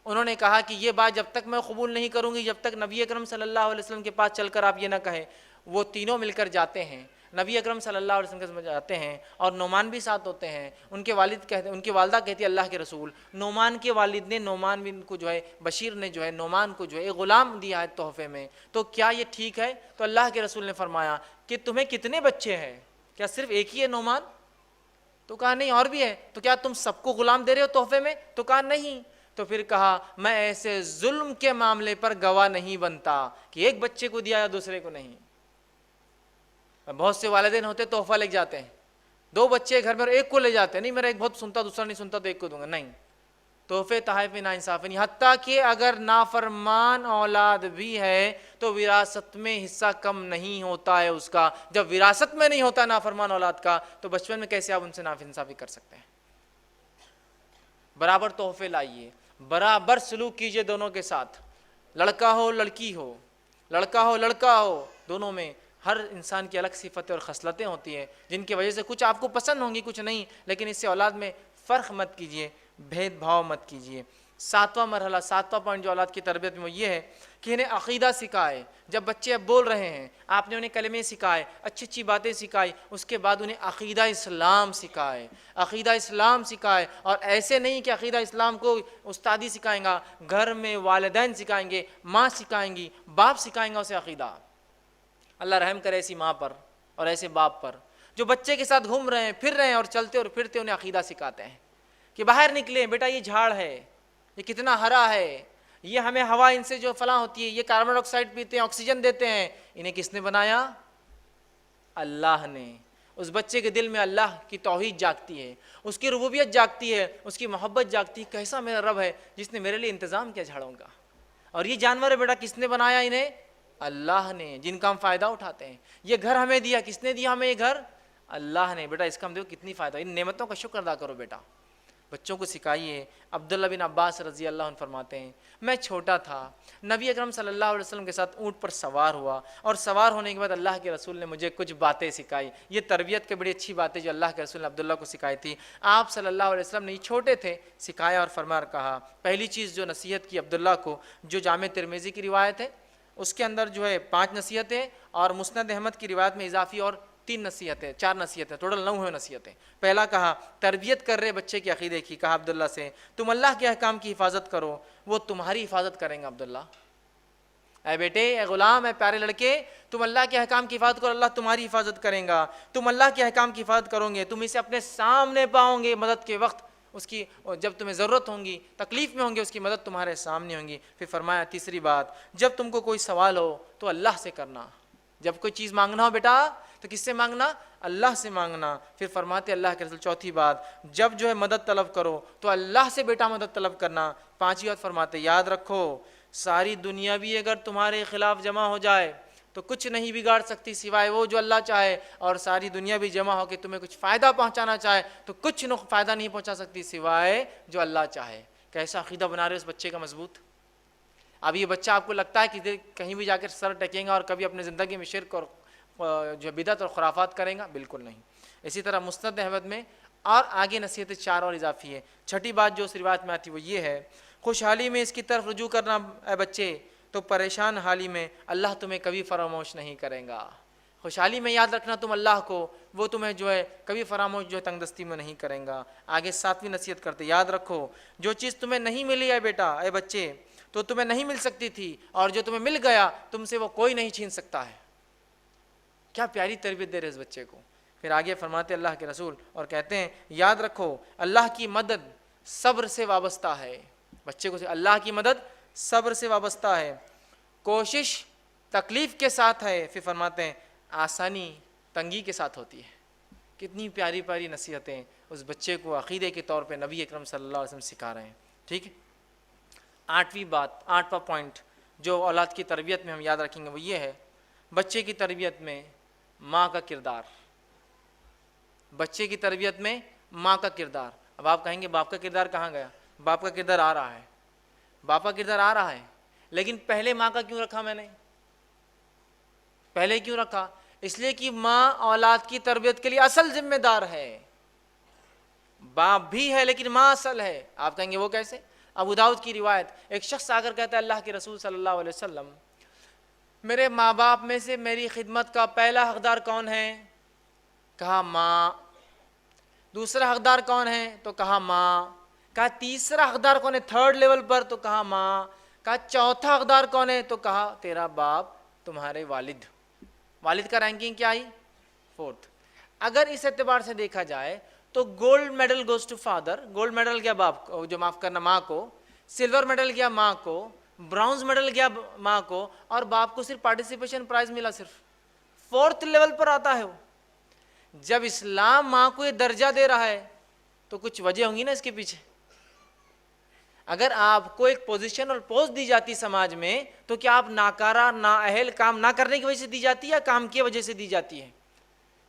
انہوں نے کہا کہ یہ بات جب تک میں قبول نہیں کروں گی جب تک نبی اکرم صلی اللہ علیہ وسلم کے پاس چل کر آپ یہ نہ کہیں۔ وہ تینوں مل کر جاتے ہیں، نبی اکرم صلی اللہ علیہ وسلم کے ساتھ جاتے ہیں اور نعمان بھی ساتھ ہوتے ہیں۔ ان کے والد کہتے ہیں، ان کی والدہ کہتی ہے اللہ کے رسول، نعمان کے والد نے نعمان بن کو جو ہے بشیر نے جو ہے نعمان کو جو ہے ایک غلام دیا ہے تحفے میں، تو کیا یہ ٹھیک ہے؟ تو اللہ کے رسول نے فرمایا کہ تمہیں کتنے بچے ہیں؟ کیا صرف ایک ہی ہے نعمان؟ تو کہا نہیں اور بھی ہے۔ تو کیا تم سب کو غلام دے رہے ہو تحفے میں؟ تو کہا نہیں۔ تو پھر کہا میں ایسے ظلم کے معاملے پر گواہ نہیں بنتا کہ ایک بچے کو دیا یا دوسرے کو نہیں۔ بہت سے والدین ہوتے تحفہ لے جاتے ہیں، 2 بچے گھر میں اور ایک کو لے جاتے ہیں، نہیں میرا ایک بہت سنتا دوسرا نہیں سنتا تو ایک کو دوں گا، نہیں۔ تحفے تحائف میں ناانصافی نہیں، حتیٰ کہ اگر نافرمان اولاد بھی ہے تو وراثت میں حصہ کم نہیں ہوتا ہے اس کا۔ جب وراثت میں نہیں ہوتا نافرمان اولاد کا تو بچپن میں کیسے آپ ان سے ناانصافی کر سکتے ہیں؟ برابر تحفے لائیے، برابر سلوک کیجئے دونوں کے ساتھ، لڑکا ہو لڑکی ہو، لڑکا ہو لڑکا ہو، دونوں میں ہر انسان کی الگ صفتیں اور خصلتیں ہوتی ہیں جن کی وجہ سے کچھ آپ کو پسند ہوں گی کچھ نہیں، لیکن اس سے اولاد میں فرق مت کیجئے، بھید بھاؤ مت کیجئے۔ 7واں مرحلہ، 7واں پوائنٹ جو اولاد کی تربیت میں وہ یہ ہے کہ انہیں عقیدہ سکھائے۔ جب بچے اب بول رہے ہیں، آپ نے انہیں کلمے سکھائے، اچھی اچھی باتیں سکھائی، اس کے بعد انہیں عقیدہ اسلام سکھائے، عقیدہ اسلام سکھائے۔ اور ایسے نہیں کہ عقیدہ اسلام کو استادی سکھائیں گا، گھر میں والدین سکھائیں گے، ماں سکھائیں گی، باپ سکھائیں گا اسے عقیدہ۔ اللہ رحم کرے ایسی ماں پر اور ایسے باپ پر جو بچے کے ساتھ گھوم رہے ہیں پھر رہے ہیں اور چلتے اور پھرتے انہیں عقیدہ سکھاتے ہیں کہ باہر نکلیں بیٹا، یہ جھاڑ ہے، یہ کتنا ہرا ہے، یہ ہمیں ہوا ان سے جو فلاں ہوتی ہے، یہ کاربن ڈائی آکسائڈ پیتے ہیں، آکسیجن دیتے ہیں، انہیں کس نے بنایا؟ اللہ نے۔ اس بچے کے دل میں اللہ کی توحید جاگتی ہے، اس کی ربوبیت جاگتی ہے، اس کی محبت جاگتی ہے، کیسا میرا رب ہے جس نے میرے لیے انتظام کیا جھاڑوں کا، اور یہ جانور ہے بیٹا کس نے بنایا انہیں؟ اللہ نے، جن کا ہم فائدہ اٹھاتے ہیں۔ یہ گھر ہمیں دیا، کس نے دیا ہمیں یہ گھر؟ اللہ نے، بیٹا اس کا ہم دیکھو کتنی فائدہ، ان نعمتوں کا شکر ادا کرو بیٹا۔ بچوں کو سکھائیے۔ عبداللہ بن عباس رضی اللہ عنہ فرماتے ہیں میں چھوٹا تھا، نبی اکرم صلی اللہ علیہ وسلم کے ساتھ اونٹ پر سوار ہوا، اور سوار ہونے کے بعد اللہ کے رسول نے مجھے کچھ باتیں سکھائی۔ یہ تربیت کی بڑی اچھی باتیں جو اللہ کے رسول نے عبداللہ کو سکھائی تھی۔ آپ صلی اللہ علیہ وسلم نے، یہ چھوٹے تھے، سکھایا اور فرمایا اور کہا، پہلی چیز جو نصیحت کی عبداللہ کو، جو جامع ترمذی کی روایت ہے اس کے اندر جو ہے 5 نصیحتیں، اور مسند احمد کی روایت میں اضافی اور 3 نصیحتیں، 4 نصیحتیں، ٹوٹل 9 ہوئے نصیحتیں۔ پہلا کہا تربیت کر رہے بچے کے عقیدے کی، کہا عبداللہ سے تم اللہ کے احکام کی حفاظت کرو، وہ تمہاری حفاظت کریں گا۔ عبداللہ، اے بیٹے، اے غلام، اے پیارے لڑکے، تم اللہ کے احکام کی حفاظت کرو، اللہ تمہاری حفاظت کریں گا۔ تم اللہ کے احکام کی حفاظت کرو گے، تم اسے اپنے سامنے پاؤ گے مدد کے وقت، اس کی جب تمہیں ضرورت ہوگی، تکلیف میں ہوں گے، اس کی مدد تمہارے سامنے ہوں گی۔ پھر فرمایا تیسری بات، جب تم کو کوئی سوال ہو تو اللہ سے کرنا، جب کوئی چیز مانگنا ہو بیٹا تو کس سے مانگنا؟ اللہ سے مانگنا۔ پھر فرماتے اللہ کے رسول چوتھی بات، جب جو ہے مدد طلب کرو تو اللہ سے بیٹا مدد طلب کرنا۔ پانچویں بات فرماتے یاد رکھو ساری دنیا بھی اگر تمہارے خلاف جمع ہو جائے تو کچھ نہیں بگاڑ سکتی سوائے وہ جو اللہ چاہے، اور ساری دنیا بھی جمع ہو کے تمہیں کچھ فائدہ پہنچانا چاہے تو کچھ فائدہ نہیں پہنچا سکتی سوائے جو اللہ چاہے۔ کیسا عقیدہ بنا رہے اس بچے کا مضبوط؟ اب یہ بچہ آپ کو لگتا ہے کہ کہیں بھی جا کر سر ٹکیں گا اور کبھی اپنے زندگی میں شرک اور جو بدعت اور خرافات کریں گا؟ بالکل نہیں۔ اسی طرح مسند احمد میں اور آگے نصیحت 4 اور اضافی ہے۔ چھٹی بات جو اس روایت میں آتی وہ یہ ہے، خوشحالی میں اس کی طرف رجوع کرنا اے بچے، تو پریشان حالی میں اللہ تمہیں کبھی فراموش نہیں کرے گا۔ خوشحالی میں یاد رکھنا تم اللہ کو، وہ تمہیں جو ہے کبھی فراموش جو ہے تنگ دستی میں نہیں کریں گا۔ آگے 7ویں نصیحت کرتے یاد رکھو جو چیز تمہیں نہیں ملی ہے بیٹا، اے بچے، تو تمہیں نہیں مل سکتی تھی، اور جو تمہیں مل گیا تم سے وہ کوئی نہیں چھین سکتا ہے۔ کیا پیاری تربیت دے رہے اس بچے کو، پھر آگے فرماتے اللہ کے رسول اور کہتے ہیں یاد رکھو اللہ کی مدد صبر سے وابستہ ہے. بچے کو اللہ کی مدد صبر سے وابستہ ہے, کوشش تکلیف کے ساتھ ہے. پھر فرماتے ہیں آسانی تنگی کے ساتھ ہوتی ہے. کتنی پیاری پیاری نصیحتیں اس بچے کو عقیدے کے طور پہ نبی اکرم صلی اللہ علیہ وسلم سکھا رہے ہیں. ٹھیک ہے, آٹھواں پوائنٹ جو اولاد کی تربیت میں ہم یاد رکھیں گے وہ یہ ہے, بچے کی تربیت میں ماں کا کردار. بچے کی تربیت میں ماں کا کردار. اب آپ کہیں گے باپ کا کردار کہاں گیا؟ باپ کا کردار آ رہا ہے, باپ کا کردار آ رہا ہے, لیکن پہلے ماں کا کیوں رکھا میں نے؟ پہلے کیوں رکھا؟ اس لیے کہ ماں اولاد کی تربیت کے لیے اصل ذمہ دار ہے. باپ بھی ہے لیکن ماں اصل ہے. آپ کہیں گے وہ کیسے؟ ابو داؤد کی روایت, ایک شخص آ کر کہتا ہے اللہ کے رسول صلی اللہ علیہ وسلم میرے ماں باپ میں سے میری خدمت کا پہلا حقدار کون ہے؟ کہا ماں. دوسرا حقدار کون ہے؟ تو کہا ماں. کہا تیسرا حقدار کون ہے تھرڈ لیول پر؟ تو کہا ماں. کہا چوتھا حقدار کون ہے؟ تو کہا تیرا باپ, تمہارے والد. والد کا رینکنگ کیا آئی؟ فورتھ. اگر اس اعتبار سے دیکھا جائے تو gold medal goes to father. Gold medal گیا باپ کو, جو معاف کرنا ماں کو, سلور میڈل گیا ماں کو, برونز میڈل گیا ماں کو, اور باپ کو صرف پارٹیسپیشن پرائز ملا. صرف فورتھ لیول پر آتا ہے وہ. جب اسلام ماں کو یہ درجہ دے رہا ہے تو کچھ وجہ ہوں گی نا اس کے پیچھے. اگر آپ کو ایک پوزیشن اور پوسٹ دی جاتی سماج میں تو کیا آپ ناکارہ نااہل کام نہ کرنے کی وجہ سے دی جاتی ہے یا کام کی وجہ سے دی جاتی ہے؟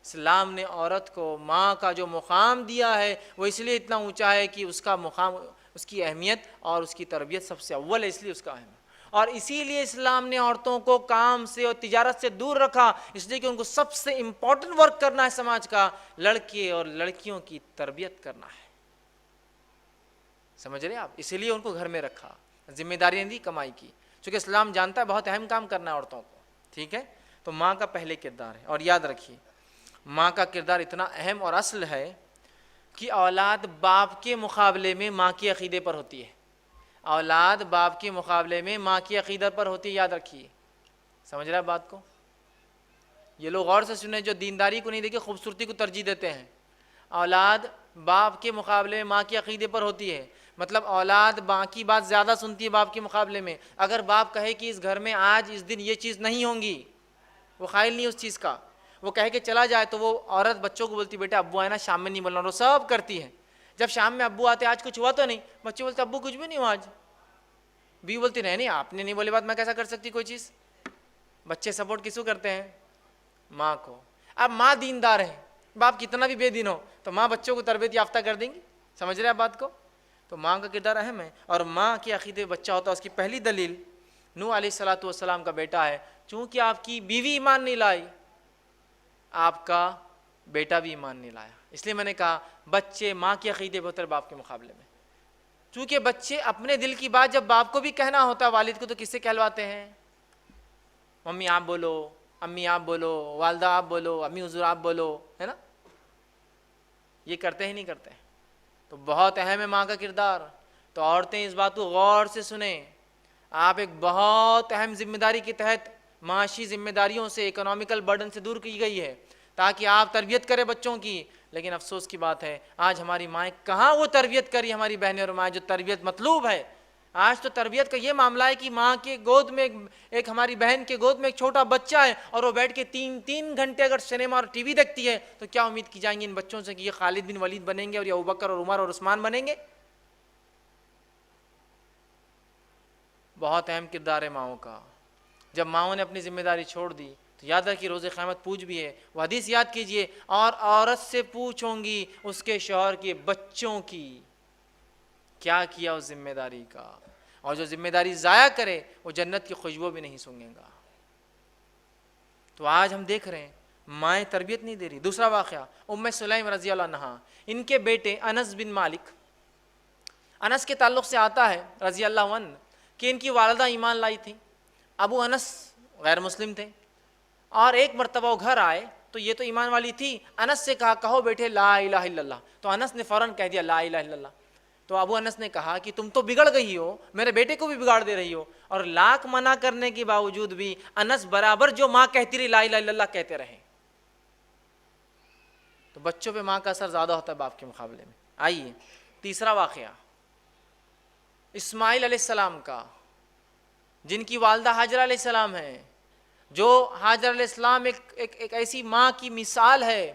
اسلام نے عورت کو ماں کا جو مقام دیا ہے وہ اس لیے اتنا اونچا ہے کہ اس کا مقام, اس کی اہمیت اور اس کی تربیت سب سے اول ہے, اس لیے اس کا اہم ہے. اور اسی لیے اسلام نے عورتوں کو کام سے اور تجارت سے دور رکھا, اس لیے کہ ان کو سب سے امپورٹنٹ ورک کرنا ہے سماج کا, لڑکے اور لڑکیوں کی تربیت کرنا ہے. سمجھ رہے آپ؟ اسی لیے ان کو گھر میں رکھا, ذمہ داریاں دی کمائی کی, چونکہ اسلام جانتا ہے بہت اہم کام کرنا ہے عورتوں کو. ٹھیک ہے, تو ماں کا پہلے کردار ہے. اور یاد رکھیے ماں کا کردار اتنا اہم اور اصل ہے کہ اولاد باپ کے مقابلے میں ماں کے عقیدے پر ہوتی ہے. اولاد باپ کے مقابلے میں ماں کی عقیدت پر ہوتی ہے, یاد رکھیے. سمجھ رہے ہیں بات کو؟ یہ لوگ غور سے سنیں جو دینداری کو نہیں دیکھے خوبصورتی کو ترجیح دیتے ہیں. اولاد باپ کے مقابلے میں ماں کے عقیدے پر ہوتی ہے, مطلب اولاد ماں کی بات زیادہ سنتی ہے باپ کے مقابلے میں. اگر باپ کہے کہ اس گھر میں آج اس دن یہ چیز نہیں ہوں گی, وہ قائل نہیں اس چیز کا, وہ کہے کہ چلا جائے, تو وہ عورت بچوں کو بولتی بیٹا ابو آئے نا شام میں نہیں بولنا, وہ سب کرتی ہے. جب شام میں ابو آتے آج کچھ ہوا تو نہیں, بچے بولتے ابو کچھ بھی نہیں ہوا آج. بھی بولتی نہیں آپ نے نہیں بولے بات میں کیسا کر سکتی کوئی چیز. بچے سپورٹ کس کو کرتے ہیں؟ ماں کو. اب ماں دیندار ہے, باپ کتنا بھی بے دین ہو تو ماں بچوں کو تربیت یافتہ کر دیں گی. سمجھ رہے ہیں بات کو؟ تو ماں کا کردار اہم ہے. اور ماں کے عقیدے بچہ ہوتا ہے, اس کی پہلی دلیل نوح علیہ السلام کا بیٹا ہے. چونکہ آپ کی بیوی ایمان نہیں لائی, آپ کا بیٹا بھی ایمان نہیں لایا. اس لیے میں نے کہا بچے ماں کے عقیدے پہ ہوتے ہیں باپ کے مقابلے میں. چونکہ بچے اپنے دل کی بات جب باپ کو بھی کہنا ہوتا ہے, والد کو, تو کس سے کہلواتے ہیں؟ ممی آپ بولو, امی آپ بولو, والدہ آپ بولو, امی حضور آپ بولو, ہے نا؟ یہ کرتے ہی نہیں کرتے. تو بہت اہم ہے ماں کا کردار. تو عورتیں اس بات کو غور سے سنیں, آپ ایک بہت اہم ذمہ داری کے تحت معاشی ذمہ داریوں سے, اکنامیکل برڈن سے دور کی گئی ہے تاکہ آپ تربیت کریں بچوں کی. لیکن افسوس کی بات ہے آج ہماری مائیں کہاں وہ تربیت کری, ہماری بہنیں اور مائیں جو تربیت مطلوب ہے. آج تو تربیت کا یہ معاملہ ہے کہ ماں کے گود میں ایک ہماری بہن کے گود میں ایک چھوٹا بچہ ہے, اور وہ بیٹھ کے 3 گھنٹے اگر سنیما اور ٹی وی دیکھتی ہے تو کیا امید کی جائیں گی ان بچوں سے کہ یہ خالد بن ولید بنیں گے اور یہ ابوبکر اور عمر اور عثمان بنیں گے؟ بہت اہم کردار ہے ماؤں کا. جب ماؤں نے اپنی ذمہ داری چھوڑ دی تو یاد رکھیے روز قیامت پوچھ بھی ہے. وہ حدیث یاد کیجئے, اور عورت سے پوچھوں گی اس کے شوہر کے بچوں کی کیا کیا اس ذمہ داری کا, اور جو ذمہ داری ضائع کرے وہ جنت کی خوشبو بھی نہیں سونگے گا. تو آج ہم دیکھ رہے ہیں مائیں تربیت نہیں دے رہی. دوسرا واقعہ ام سلیم رضی اللہ عنہا, ان کے بیٹے انس بن مالک, انس کے تعلق سے آتا ہے رضی اللہ عنہ کہ ان کی والدہ ایمان لائی تھی. ابو انس غیر مسلم تھے, اور ایک مرتبہ وہ گھر آئے تو یہ تو ایمان والی تھی. انس سے کہا کہو بیٹے لا الہ الا اللہ, تو انس نے فوراً کہہ دیا لا الہ الا اللہ. تو ابو انس نے کہا کہ تم تو بگڑ گئی ہو, میرے بیٹے کو بھی بگاڑ دے رہی ہو. اور لاکھ منع کرنے کے باوجود بھی انس برابر جو ماں کہتی رہی لا الہ الا اللہ کہتے رہے. تو بچوں پہ ماں کا اثر زیادہ ہوتا ہے باپ کے مقابلے میں۔ آئیے تیسرا واقعہ اسماعیل علیہ السلام کا، جن کی والدہ حاجرہ علیہ السلام ہیں، جو حاجر علیہ السلام ایک ایسی ماں کی مثال ہے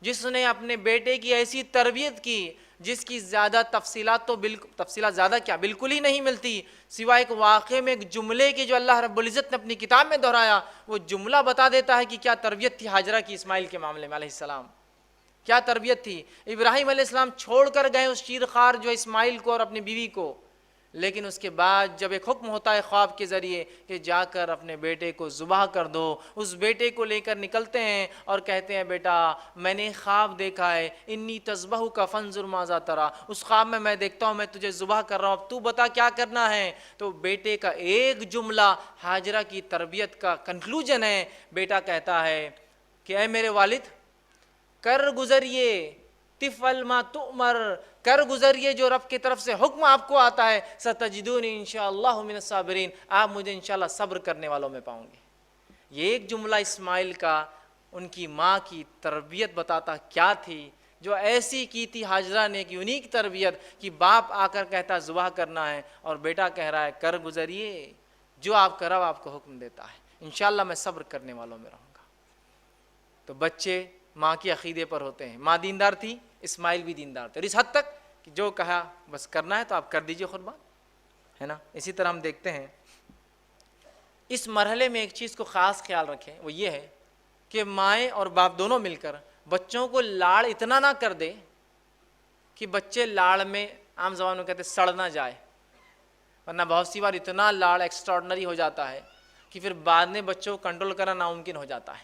جس نے اپنے بیٹے کی ایسی تربیت کی جس کی زیادہ تفصیلات تو تفصیلات زیادہ کیا بالکل ہی نہیں ملتی، سوائے ایک واقعے میں ایک جملے کے جو اللہ رب العزت نے اپنی کتاب میں دہرایا، وہ جملہ بتا دیتا ہے کہ کیا تربیت تھی حاجرہ کی اسماعیل کے معاملے میں علیہ السلام، کیا تربیت تھی۔ ابراہیم علیہ السلام چھوڑ کر گئے اس شیرخوار جو اسماعیل کو اور اپنی بیوی کو، لیکن اس کے بعد جب ایک حکم ہوتا ہے خواب کے ذریعے کہ جا کر اپنے بیٹے کو ذبح کر دو، اس بیٹے کو لے کر نکلتے ہیں اور کہتے ہیں بیٹا میں نے خواب دیکھا ہے، انی تذبحک فانظر ماذا تری، اس خواب میں میں دیکھتا ہوں میں تجھے ذبح کر رہا ہوں، اب تو بتا کیا کرنا ہے۔ تو بیٹے کا ایک جملہ حاجرہ کی تربیت کا کنکلوژن ہے، بیٹا کہتا ہے کہ اے میرے والد کر گزریے تفعل ما تؤمر، کر گزریے جو رب کی طرف سے حکم آپ کو آتا ہے، ستجدونی انشاءاللہ من الصابرین، آپ مجھے انشاءاللہ صبر کرنے والوں میں پاؤں گے۔ یہ ایک جملہ اسماعیل کا ان کی ماں کی تربیت بتاتا کیا تھی، جو ایسی کی تھی حاجرہ نے، ایک یونیک تربیت کہ باپ آ کر کہتا ذبح کرنا ہے اور بیٹا کہہ رہا ہے کر گزریے جو آپ کا رب آپ کو حکم دیتا ہے، انشاءاللہ میں صبر کرنے والوں میں رہوں گا۔ تو بچے ماں کے عقیدے پر ہوتے ہیں، ماں دیندار تھی، اسماعیل بھی دیندار تھے، اور اس حد تک کہ جو کہا بس کرنا ہے تو آپ کر دیجئے قربان، ہے نا۔ اسی طرح ہم دیکھتے ہیں اس مرحلے میں ایک چیز کو خاص خیال رکھیں، وہ یہ ہے کہ مائیں اور باپ دونوں مل کر بچوں کو لاڑ اتنا نہ کر دے کہ بچے لاڑ میں عام زبان میں کہتے سڑ نہ جائے، ورنہ بہت سی بار اتنا لاڑ ایکسٹراڈنری ہو جاتا ہے کہ پھر بعد میں بچوں کو کنٹرول کرنا ناممکن ہو جاتا ہے،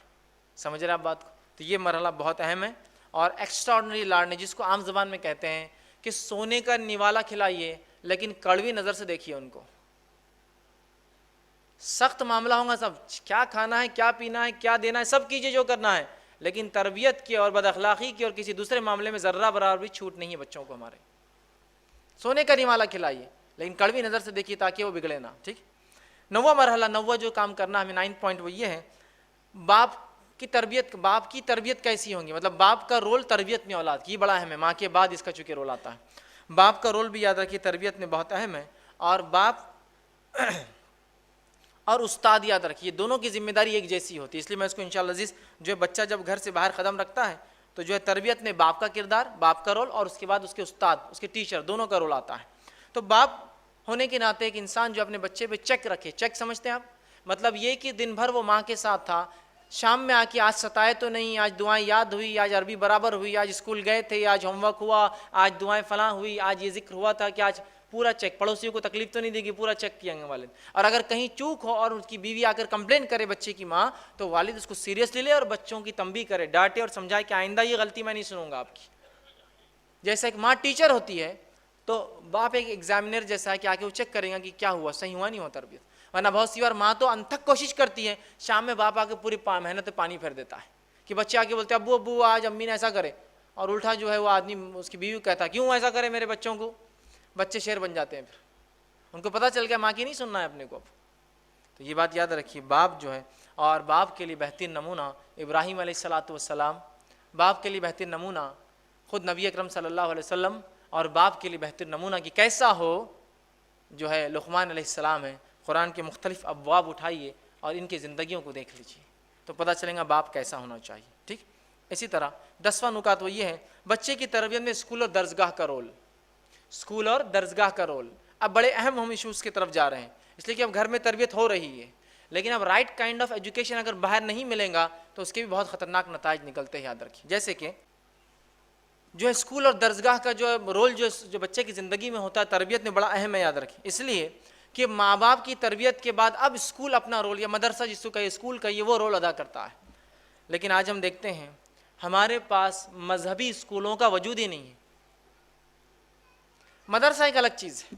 سمجھ رہے آپ بات کو۔ تو یہ مرحلہ بہت اہم ہے، اور ایکسٹراڈنری لاڑنے جس کو عام زبان میں کہتے ہیں کہ سونے کا نوالا کھلائیے لیکن کڑوی نظر سے دیکھیے ان کو، سخت معاملہ ہوگا، سب کیا کھانا ہے کیا پینا ہے کیا دینا ہے سب کیجیے جو کرنا ہے، لیکن تربیت کی اور بد اخلاقی کی اور کسی دوسرے معاملے میں ذرہ برابر بھی چھوٹ نہیں ہے بچوں کو ہمارے۔ سونے کا نوالا کھلائیے لیکن کڑوی نظر سے دیکھیے تاکہ وہ بگڑے نہ، ٹھیک۔ نواں مرحلہ، نواں جو کام کرنا ہمیں 9 پوائنٹ وہ یہ ہے، باپ کی تربیت کیسی ہوں گی، مطلب باپ کا رول تربیت میں اولاد کی بڑا اہم ہے، ماں کے بعد اس کا چونکہ رول آتا ہے، باپ کا رول بھی یاد رکھیے تربیت میں بہت اہم ہے، اور باپ اور استاد یاد رکھیے دونوں کی ذمہ داری ایک جیسی ہوتی ہے، اس لیے میں اس کو انشاءاللہ عزیز جو بچہ جب گھر سے باہر قدم رکھتا ہے تو جو ہے تربیت میں باپ کا کردار، باپ کا رول، اور اس کے بعد اس کے استاد، اس کے ٹیچر، دونوں کا رول آتا ہے۔ تو باپ ہونے کے ناطے ایک انسان جو اپنے بچے پہ چیک رکھے، چیک سمجھتے ہیں آپ، مطلب یہ کہ دن بھر وہ ماں کے ساتھ تھا، شام میں آ کے آج ستائے تو نہیں، آج دعائیں یاد ہوئی، آج عربی برابر ہوئی، آج اسکول گئے تھے، آج ہوم ورک ہوا، آج دعائیں فلاں ہوئی، آج یہ ذکر ہوا تھا کہ آج پورا چیک، پڑوسیوں کو تکلیف تو نہیں دے گی، پورا چیک کیا گے والد۔ اور اگر کہیں چوک ہو اور اس کی بیوی آ کر کمپلین کرے بچے کی ماں، تو والد اس کو سیریسلی لے اور بچوں کی تنبیہ کرے، ڈانٹے اور سمجھائے کہ آئندہ یہ غلطی میں نہیں سنوں گا آپ کی۔ جیسا ایک ماں ٹیچر ہوتی ہے تو باپ ایک ایگزامینر جیسا ہے کہ آ کے وہ چیک کرے گا کہ کیا ہوا، صحیح ہوا نہیں ہوا تربیت۔ ورنہ بہت سی بار ماں تو انتھک کوشش کرتی ہے، شام میں باپ آ کے پوری محنت پہ پانی پھیر دیتا ہے کہ بچے آ کے بولتے ہیں ابو آج امی نے ایسا کرے، اور الٹا جو ہے وہ آدمی اس کی بیوی کہتا ہے کیوں ایسا کرے میرے بچوں کو، بچے شیر بن جاتے ہیں، پھر ان کو پتہ چل گیا ماں کی نہیں سننا ہے اپنے کو اب۔ تو یہ بات یاد رکھیے، باپ جو ہے، اور باپ کے لیے بہترین نمونہ ابراہیم علیہ الصلاۃ والسلام، باپ کے لیے بہترین نمونہ خود نبی اکرم صلی اللہ علیہ وسلم، اور باپ کے لیے بہترین نمونہ کہ کیسا ہو جو ہے لقمان علیہ السلام ہے۔ قرآن کے مختلف ابواب اٹھائیے اور ان کی زندگیوں کو دیکھ لیجیے تو پتہ چلے گا باپ کیسا ہونا چاہیے، ٹھیک۔ اسی طرح 10واں نکات وہ یہ ہے بچے کی تربیت میں اسکول اور درسگاہ کا رول، اسکول اور درسگاہ کا رول۔ اب بڑے اہم ہم ایشوز کی طرف جا رہے ہیں، اس لیے کہ اب گھر میں تربیت ہو رہی ہے، لیکن اب رائٹ کائنڈ آف ایجوکیشن اگر باہر نہیں ملے گا تو اس کے بھی بہت خطرناک نتائج نکلتے ہیں، یاد رکھیے۔ جیسے کہ جو اسکول اور درسگاہ کا جو رول جو بچے کی زندگی میں ہوتا ہے تربیت میں بڑا اہم ہے، یاد رکھیں، اس لیے کہ ماں باپ کی تربیت کے بعد اب اسکول اپنا رول، یا مدرسہ جس کو کہے اسکول کا، یہ وہ رول ادا کرتا ہے۔ لیکن آج ہم دیکھتے ہیں ہمارے پاس مذہبی اسکولوں کا وجود ہی نہیں ہے، مدرسہ ایک الگ چیز ہے،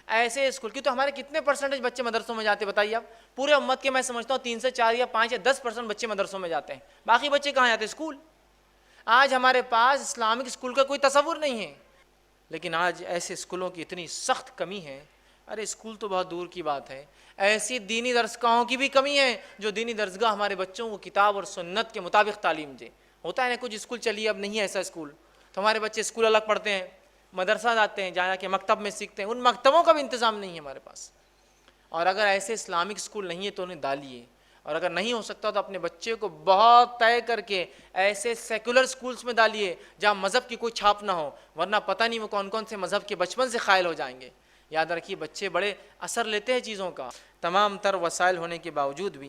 ایسے اسکول کی تو ہمارے کتنے پرسنٹیج بچے مدرسوں میں جاتے بتائیے آپ؟ پورے امت کے میں سمجھتا ہوں 3 سے 4 یا 5 یا 10% بچے مدرسوں میں جاتے ہیں، باقی بچے کہاں جاتے ہیں؟ اسکول۔ آج ہمارے پاس اسلامک اسکول کا کوئی تصور نہیں ہے، لیکن آج ایسے اسکولوں کی اتنی سخت کمی ہے، ارے اسکول تو بہت دور کی بات ہے، ایسی دینی درسگاہوں کی بھی کمی ہے جو دینی درسگاہ ہمارے بچوں کو کتاب اور سنت کے مطابق تعلیم دے، ہوتا ہے نا کچھ اسکول چلیے اب نہیں ہے ایسا اسکول، تو ہمارے بچے اسکول الگ پڑھتے ہیں، مدرسہ جاتے ہیں، جا کے مکتب میں سیکھتے ہیں، ان مکتبوں کا بھی انتظام نہیں ہے ہمارے پاس. اور اگر ایسے اسلامک اسکول نہیں ہے تو انہیں ڈالیے، اور اگر نہیں ہو سکتا تو اپنے بچے کو بہت طے کر کے ایسے سیکولر اسکولس میں ڈالیے جہاں مذہب کی کوئی چھاپ نہ ہو، ورنہ پتہ نہیں وہ کون کون سے مذہب کے بچپن سے قائل ہو جائیں گے. یاد رکھیے بچے بڑے اثر لیتے ہیں چیزوں کا. تمام تر وسائل ہونے کے باوجود بھی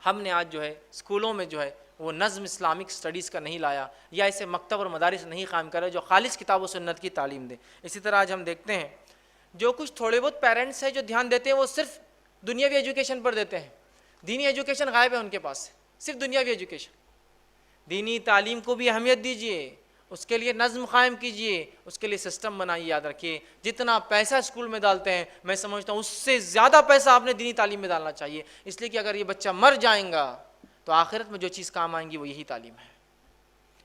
ہم نے آج جو ہے اسکولوں میں جو ہے وہ نظم اسلامک اسٹڈیز کا نہیں لایا، یا ایسے مکتب اور مدارس نہیں قائم کرے جو خالص کتاب و سنت کی تعلیم دے. اسی طرح آج ہم دیکھتے ہیں جو کچھ تھوڑے بہت پیرنٹس ہیں جو دھیان دیتے ہیں وہ صرف دنیاوی ایجوکیشن پر دیتے ہیں، دینی ایجوکیشن غائب ہے ان کے پاس، صرف دنیاوی ایجوکیشن. دینی تعلیم کو بھی اہمیت دیجیے، اس کے لیے نظم قائم کیجیے، اس کے لیے سسٹم بنائیے. یاد رکھیے جتنا پیسہ اسکول میں ڈالتے ہیں میں سمجھتا ہوں اس سے زیادہ پیسہ آپ نے دینی تعلیم میں ڈالنا چاہیے، اس لیے کہ اگر یہ بچہ مر جائیں گا تو آخرت میں جو چیز کام آئیں گی وہ یہی تعلیم ہے.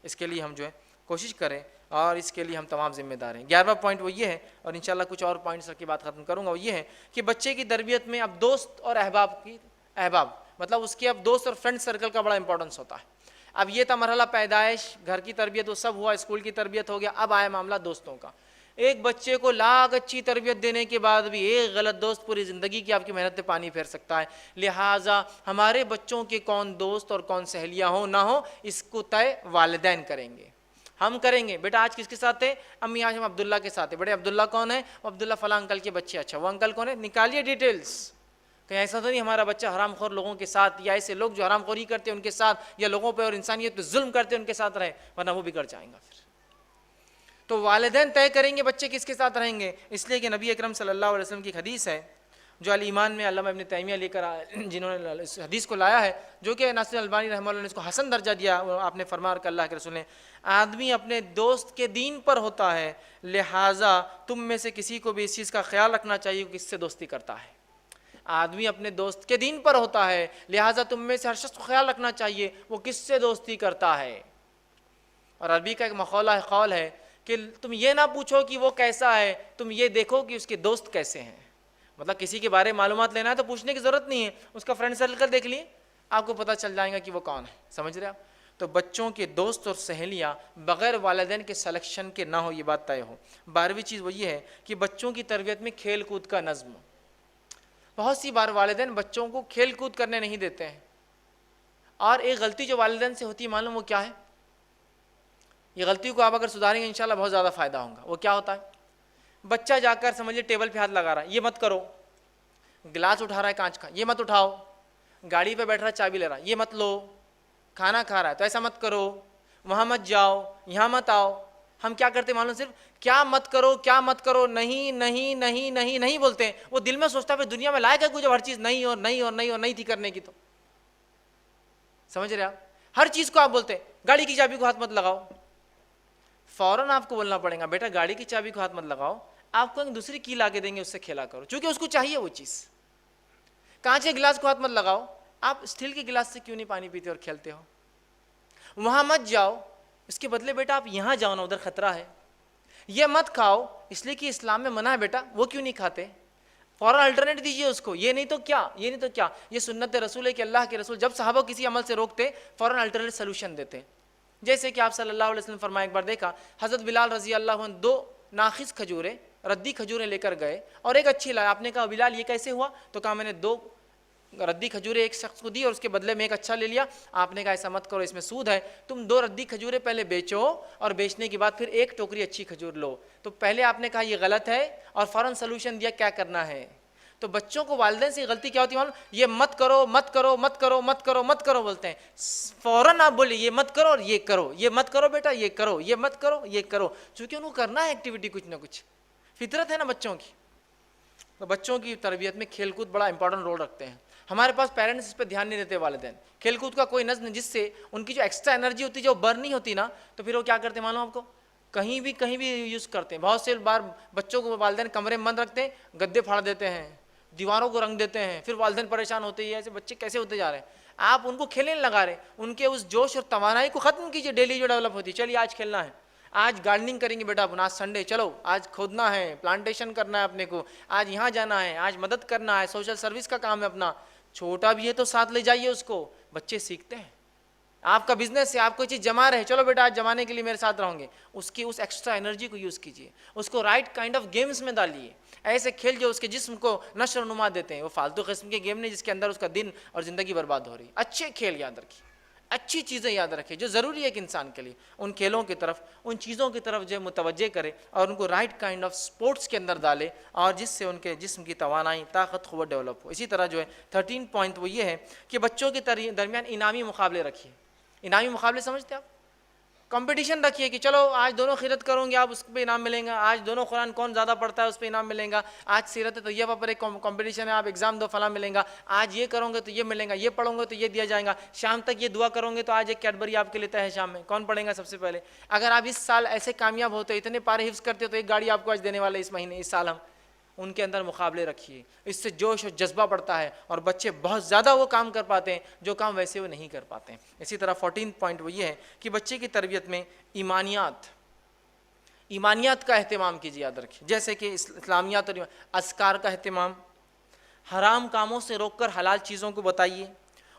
اس کے لیے ہم جو ہے کوشش کریں اور اس کے لیے ہم تمام ذمہ دار ہیں. 11واں پوائنٹ وہ یہ ہے، اور انشاءاللہ کچھ اور پوائنٹس رکھ کے بات ختم کروں گا، وہ یہ ہے کہ بچے کی تربیت میں اب دوست اور احباب مطلب اس کے اب دوست اور فرینڈ سرکل کا بڑا امپورٹنس ہوتا ہے. اب یہ تھا مرحلہ پیدائش، گھر کی تربیت وہ سب ہوا، اسکول کی تربیت ہو گیا، اب آیا معاملہ دوستوں کا. ایک بچے کو لاکھ اچھی تربیت دینے کے بعد بھی ایک غلط دوست پوری زندگی کی آپ کی محنت پہ پانی پھیر سکتا ہے. لہٰذا ہمارے بچوں کے کون دوست اور کون سہیلیاں ہوں نہ ہوں اس کو طے والدین کریں گے. ہم کریں گے بیٹا آج کس کے ساتھ ہے؟ امی آج ہم عبداللہ کے ساتھ ہیں. بیٹے عبداللہ کون ہے؟ عبداللہ فلاں انکل کے بچے. اچھا وہ انکل کون ہے؟ نکالیے ڈیٹیلز. کہیں ایسا تو نہیں ہمارا بچہ حرام خور لوگوں کے ساتھ یا ایسے لوگ جو حرام خوری کرتے ہیں ان کے ساتھ یا لوگوں پہ اور انسانیت پہ ظلم کرتے ہیں ان کے ساتھ رہے، ورنہ وہ بگڑ جائیں گا. پھر تو والدین طے کریں گے بچے کس کے ساتھ رہیں گے. اس لیے کہ نبی اکرم صلی اللہ علیہ وسلم کی حدیث ہے جو الایمان میں علامہ ابن تیمیہ لے کر جنہوں نے اس حدیث کو لایا ہے، جو کہ ناصر البانی رحمہ اللہ نے اس کو حسن درجہ دیا. آپ نے فرمایا کہ اللہ کے رسول نے آدمی اپنے دوست کے دین پر ہوتا ہے، لہٰذا تم میں سے کسی کو بھی اس چیز کا خیال رکھنا چاہیے کہ کس سے دوستی کرتا ہے. آدمی اپنے دوست کے دین پر ہوتا ہے، لہٰذا تم میں سے ہر شخص کو خیال رکھنا چاہیے وہ کس سے دوستی کرتا ہے. اور عربی کا ایک مقولہ قول ہے کہ تم یہ نہ پوچھو کہ وہ کیسا ہے، تم یہ دیکھو کہ اس کے دوست کیسے ہیں. مطلب کسی کے بارے میں معلومات لینا ہے تو پوچھنے کی ضرورت نہیں ہے، اس کا فرینڈ سرکل دیکھ لیے آپ کو پتہ چل جائے گا کہ وہ کون ہے. سمجھ رہے آپ؟ تو بچوں کے دوست اور سہیلیاں بغیر والدین کے سلیکشن کے نہ ہو، یہ بات طے ہو. 12ویں چیز وہ یہ ہے کہ بچوں کی تربیت میں کھیل کود کا نظم. بہت سی بار والدین بچوں کو کھیل کود کرنے نہیں دیتے ہیں، اور ایک غلطی جو والدین سے ہوتی ہے معلوم وہ کیا ہے؟ یہ غلطی کو آپ اگر سدھاریں گے انشاءاللہ بہت زیادہ فائدہ ہوگا. وہ کیا ہوتا ہے؟ بچہ جا کر سمجھے ٹیبل پہ ہاتھ لگا رہا ہے، یہ مت کرو. گلاس اٹھا رہا ہے کانچ کا، یہ مت اٹھاؤ. گاڑی پہ بیٹھ رہا ہے چابی لے رہا ہے، یہ مت لو. کھانا کھا رہا ہے تو ایسا مت کرو، وہاں مت جاؤ، یہاں مت آؤ. ہم کیا کرتے معلوم؟ صرف کیا مت کرو کیا مت کرو، نہیں نہیں نہیں نہیں نہیں بولتے ہیں. وہ دل میں سوچتا ہے دنیا میں لائق ہے کوئی جب ہر چیز نہیں اور نہیں اور نہیں اور نہیں تھی کرنے کی. تو سمجھ رہے آپ؟ ہر چیز کو آپ بولتے ہیں گاڑی کی چابی کو ہاتھ مت لگاؤ، فوراً آپ کو بولنا پڑے گا بیٹا گاڑی کی چابی کو ہاتھ مت لگاؤ، آپ کو ایک دوسری کی لا کے دیں گے اس سے کھیلا کرو، چونکہ اس کو چاہیے وہ چیز. کانچ کے گلاس کو ہاتھ مت لگاؤ، آپ اسٹیل کے گلاس سے کیوں نہیں پانی پیتے اور کھیلتے ہو. وہاں مت جاؤ، اس کے بدلے بیٹا آپ یہاں جاؤ نا، ادھر خطرہ ہے. یہ مت کھاؤ، اس لیے کہ اسلام میں منع ہے بیٹا، وہ کیوں نہیں کھاتے؟ فوراً الٹرنیٹ دیجیے اس کو. یہ نہیں تو کیا، یہ نہیں تو کیا. یہ سنت رسول ہے کہ اللہ کے رسول جب صحابہ کسی عمل سے روکتے فوراً الٹرنیٹ سلوشن دیتے. جیسے کہ آپ صلی اللہ علیہ وسلم فرمایا، ایک بار دیکھا حضرت بلال رضی اللہ عنہ 2 ناخص کھجوریں ردی کھجوریں لے کر گئے اور ایک اچھی لائے. آپ نے کہا بلال یہ کیسے ہوا؟ تو کہا میں نے 2 ردی کھجوریں ایک شخص کو دی اور اس کے بدلے میں ایک اچھا لے لیا. آپ نے کہا ایسا مت کرو، اس میں سود ہے. تم 2 ردی کھجوریں پہلے بیچو اور بیچنے کے بعد پھر ایک ٹوکری اچھی کھجور لو. تو پہلے آپ نے کہا یہ غلط ہے اور فوراً سلوشن دیا کیا کرنا ہے. تو بچوں کو والدین سے غلطی کیا ہوتی ہے معلوم؟ یہ مت کرو مت کرو مت کرو مت کرو مت کرو بولتے ہیں. فوراً آپ بولے یہ مت کرو اور یہ کرو، یہ مت کرو بیٹا یہ کرو، یہ مت کرو یہ کرو، چونکہ ان کو کرنا ہے ایکٹیویٹی کچھ نہ کچھ. فطرت ہے نا بچوں کی. تو بچوں کی تربیت میں کھیل کود بڑا امپورٹنٹ رول رکھتے ہیں. ہمارے پاس پیرنٹس اس پہ دھیان نہیں دیتے والدین. کھیل کود کا کوئی نظم جس سے ان کی جو ایکسٹرا انرجی ہوتی ہے جو برن نہیں ہوتی نا، تو پھر وہ کیا کرتے ہیں معلوم آپ کو؟ کہیں بھی یوز کرتے ہیں. بہت سے بار بچوں کو والدین کمرے میں بند رکھتے ہیں، گدے پھاڑ دیتے ہیں، دیواروں کو رنگ دیتے ہیں، پھر والدین پریشان ہوتے ہیں ایسے بچے کیسے ہوتے جا رہے ہیں. آپ ان کو کھیلنے لگا رہے ہیں، ان کے اس جوش اور توانائی کو ختم کیجیے ڈیلی جو ڈیولپ ہوتی ہے. چلیے آج کھیلنا ہے، آج گارڈننگ کریں گے بیٹا، آج سنڈے چلو آج کھودنا ہے، پلانٹیشن کرنا ہے اپنے کو، آج یہاں جانا ہے، آج مدد کرنا ہے، سوشل سروس کا کام ہے اپنا. چھوٹا بھی ہے تو ساتھ لے جائیے اس کو. بچے سیکھتے ہیں. آپ کا بزنس ہے، آپ کوئی چیز جما رہے ہیں، چلو بیٹا آج جمانے کے لیے میرے ساتھ رہوں گے، اس کی اس ایکسٹرا انرجی کو یوز کیجیے، اس کو رائٹ کائنڈ آف گیمز میں ڈالیے، ایسے کھیل جو اس کے جسم کو نشو و نما دیتے ہیں، وہ فالتو قسم کے گیم نہیں جس کے اندر اس کا دن اور زندگی برباد ہو رہی ہے۔ اچھے کھیل یاد رکھیے، اچھی چیزیں یاد رکھیں جو ضروری ہے ایک انسان کے لیے، ان کھیلوں کی طرف، ان چیزوں کی طرف جو ہے متوجہ کرے اور ان کو رائٹ کائنڈ آف سپورٹس کے اندر ڈالے، اور جس سے ان کے جسم کی توانائی، طاقت، قوت ڈیولپ ہو۔ اسی طرح جو ہے 13 پوائنٹ وہ یہ ہے کہ بچوں کے درمیان انعامی مقابلے رکھیے۔ انعامی مقابلے سمجھتے آپ؟ کمپٹیشن رکھیے کہ چلو آج دونوں خیرت کروں گے، آپ اس پہ انعام ملیں گا، آج دونوں قرآن کون زیادہ پڑھتا ہے اس پہ انعام ملیں گا، آج سیرت طیبہ پر ایک کمپٹیشن ہے، آپ ایگزام دو فلاں ملیں گا، آج یہ کروں گے تو یہ ملیں گا، یہ پڑھوں گے تو یہ دیا جائے گا، شام تک یہ دعا کروں گے تو آج ایک کیڈبری آپ کے لیتا ہے شام میں، کون پڑھیں گا سب سے پہلے؟ اگر آپ اس سال ایسے کامیاب ہوتے، اتنے پارے حفظ کرتے تو ایک گاڑی آپ کو آج دینے والے اس مہینے، اس سال ہم ان کے اندر مقابلے رکھیے، اس سے جوش اور جذبہ بڑھتا ہے اور بچے بہت زیادہ وہ کام کر پاتے ہیں جو کام ویسے وہ نہیں کر پاتے ہیں۔ اسی طرح 14 پوائنٹ وہ یہ ہے کہ بچے کی تربیت میں ایمانیات کا اہتمام کیجیے، یاد رکھیے، جیسے کہ اسلامیات اور اذکار کا اہتمام، حرام کاموں سے روک کر حلال چیزوں کو بتائیے،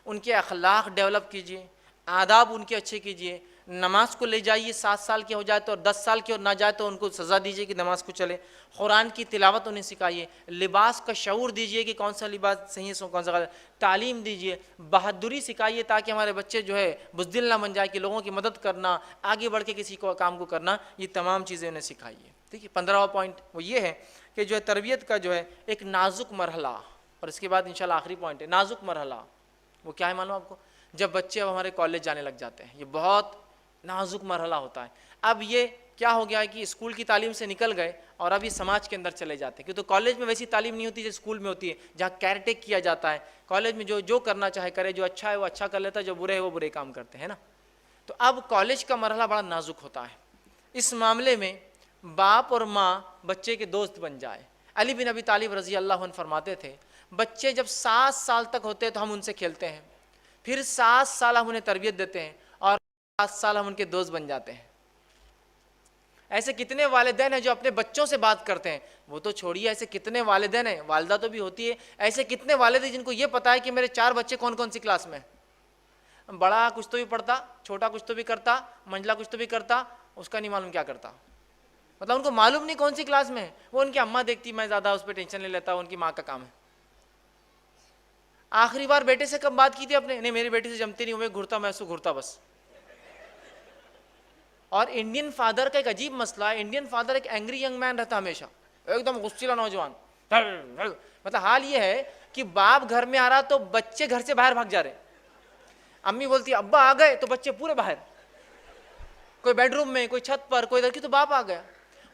ان کے اخلاق ڈیولپ کیجیے، آداب ان کے اچھے کیجیے، نماز کو لے جائیے، 7 سال کے ہو جائے تو اور 10 سال کے اور نہ جائے تو ان کو سزا دیجیے کہ نماز کو چلے، قرآن کی تلاوت انہیں سکھائیے، لباس کا شعور دیجیے کہ کون سا لباس صحیح ہے کون سا غلط، تعلیم دیجیے، بہادری سکھائیے تاکہ ہمارے بچے جو ہے بزدل نہ بن جائے کہ لوگوں کی مدد کرنا، آگے بڑھ کے کسی کو کام کو کرنا، یہ تمام چیزیں انہیں سکھائیے۔ ٹھیک ہے، 15واں پوائنٹ وہ یہ ہے کہ جو ہے تربیت کا جو ہے ایک نازک مرحلہ، اور اس کے بعد انشاءاللہ آخری پوائنٹ ہے نازک مرحلہ، وہ کیا ہے معلوم آپ کو؟ جب بچے اب ہمارے کالج جانے لگ جاتے ہیں، یہ بہت نازک مرحلہ ہوتا ہے۔ اب یہ کیا ہو گیا ہے کہ اسکول کی تعلیم سے نکل گئے اور اب یہ سماج کے اندر چلے جاتے ہیں، کیونکہ کالج میں ویسی تعلیم نہیں ہوتی جو اسکول میں ہوتی ہے، جہاں کیئر ٹیک کیا جاتا ہے، کالج میں جو کرنا چاہے کرے، جو اچھا ہے وہ اچھا کر لیتا ہے، جو برے ہے وہ برے کام کرتے ہیں نا۔ تو اب کالج کا مرحلہ بڑا نازک ہوتا ہے، اس معاملے میں باپ اور ماں بچے کے دوست بن جائے۔ علی بن ابی طالب رضی اللہ عنہ فرماتے تھے بچے جب 7 سال تک ہوتے ہیں تو ہم ان سے کھیلتے ہیں، پھر 7 سال ہم انہیں تربیت دیتے ہیں اور 7 سال ہم ان کے دوست بن جاتے ہیں۔ ایسے کتنے والدین ہیں جو اپنے بچوں سے بات کرتے ہیں، وہ تو چھوڑیے، ایسے کتنے والدین ہیں، والدہ تو بھی ہوتی ہے، ایسے کتنے والد ہیں جن کو یہ پتا ہے کہ میرے 4 بچے کون کون سی کلاس میں، بڑا کچھ تو بھی پڑھتا، چھوٹا کچھ تو بھی کرتا، منجلا کچھ تو بھی کرتا، اس کا نہیں معلوم کیا کرتا، مطلب ان کو معلوم نہیں کون سی کلاس میں، وہ ان کی اماں دیکھتی، میں زیادہ اس پہ ٹینشن نہیں لیتا، ان کی ماں کا کام ہے۔ آخری بار بیٹے سے کب بات کی تھی آپ نے؟ نہیں میری بیٹی سے جمتی نہیں، وہ گھرتا میں اس کو گھرتا بس۔ اور انڈین فادر کا ایک عجیب مسئلہ ہے، انڈین فادر ایک اینگری ینگ مین رہتا ہمیشہ، ایک دم غصیلا نوجوان، مطلب حال یہ ہے کہ باپ گھر میں آ رہا تو بچے گھر سے باہر بھاگ جا رہے، امی بولتی ابا آ گئے تو بچے پورے باہر، کوئی بیڈ روم میں، کوئی چھت پر، کوئی ادھر کی، تو باپ آ گیا۔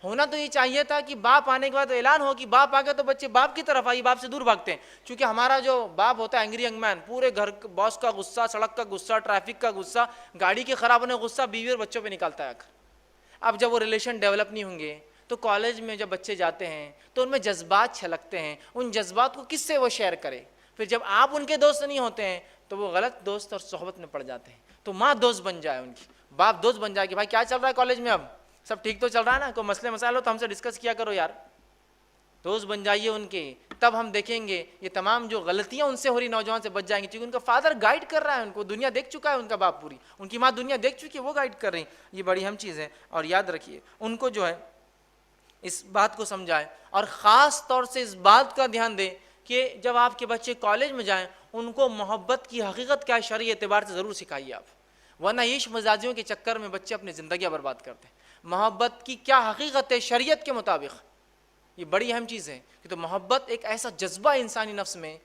ہونا تو یہ چاہیے تھا کہ باپ آنے کے بعد اعلان ہو کہ باپ آ گیا تو بچے باپ کی طرف آئیے، باپ سے دور بھاگتے ہیں، چونکہ ہمارا جو باپ ہوتا ہے اینگری ینگ مین، پورے گھر باس کا غصہ، سڑک کا غصہ، ٹریفک کا غصہ، گاڑی کے خراب ہونے کا غصہ بیوی اور بچوں پہ نکالتا ہے۔ اب جب وہ ریلیشن ڈیولپ نہیں ہوں گے تو کالج میں جب بچے جاتے ہیں تو ان میں جذبات چھلکتے ہیں، ان جذبات کو کس سے وہ شیئر کرے؟ پھر جب آپ ان کے دوست نہیں ہوتے ہیں تو وہ غلط دوست اور صحبت میں پڑ جاتے ہیں۔ تو ماں دوست بن جائے ان کی، باپ دوست بن جائے کہ بھائی کیا چل رہا ہے کالج میں، اب سب ٹھیک تو چل رہا ہے نا، کوئی مسئلے مسائل ہو تو ہم سے ڈسکس کیا کرو یار، دوست بن جائیے ان کے، تب ہم دیکھیں گے یہ تمام جو غلطیاں ان سے ہو رہی نوجوان سے بچ جائیں گے، کیونکہ ان کا فادر گائیڈ کر رہا ہے ان کو، دنیا دیکھ چکا ہے ان کا باپ، پوری ان کی ماں دنیا دیکھ چکی ہے، وہ گائیڈ کر رہی ہیں۔ یہ بڑی اہم چیز ہے، اور یاد رکھیے ان کو جو ہے اس بات کو سمجھائے، اور خاص طور سے اس بات کا دھیان دیں کہ جب آپ کے بچے کالج میں جائیں ان کو محبت کی حقیقت کیا ہے شرعی اعتبار سے ضرور سکھائیے آپ، ورنہ عشق مزاجیوں کے چکر میں بچے اپنی زندگیاں برباد کرتے ہیں۔ محبت کی کیا حقیقت ہے شریعت کے مطابق، یہ بڑی اہم چیز ہے، کہ تو محبت ایک ایسا جذبہ انسانی نفس میں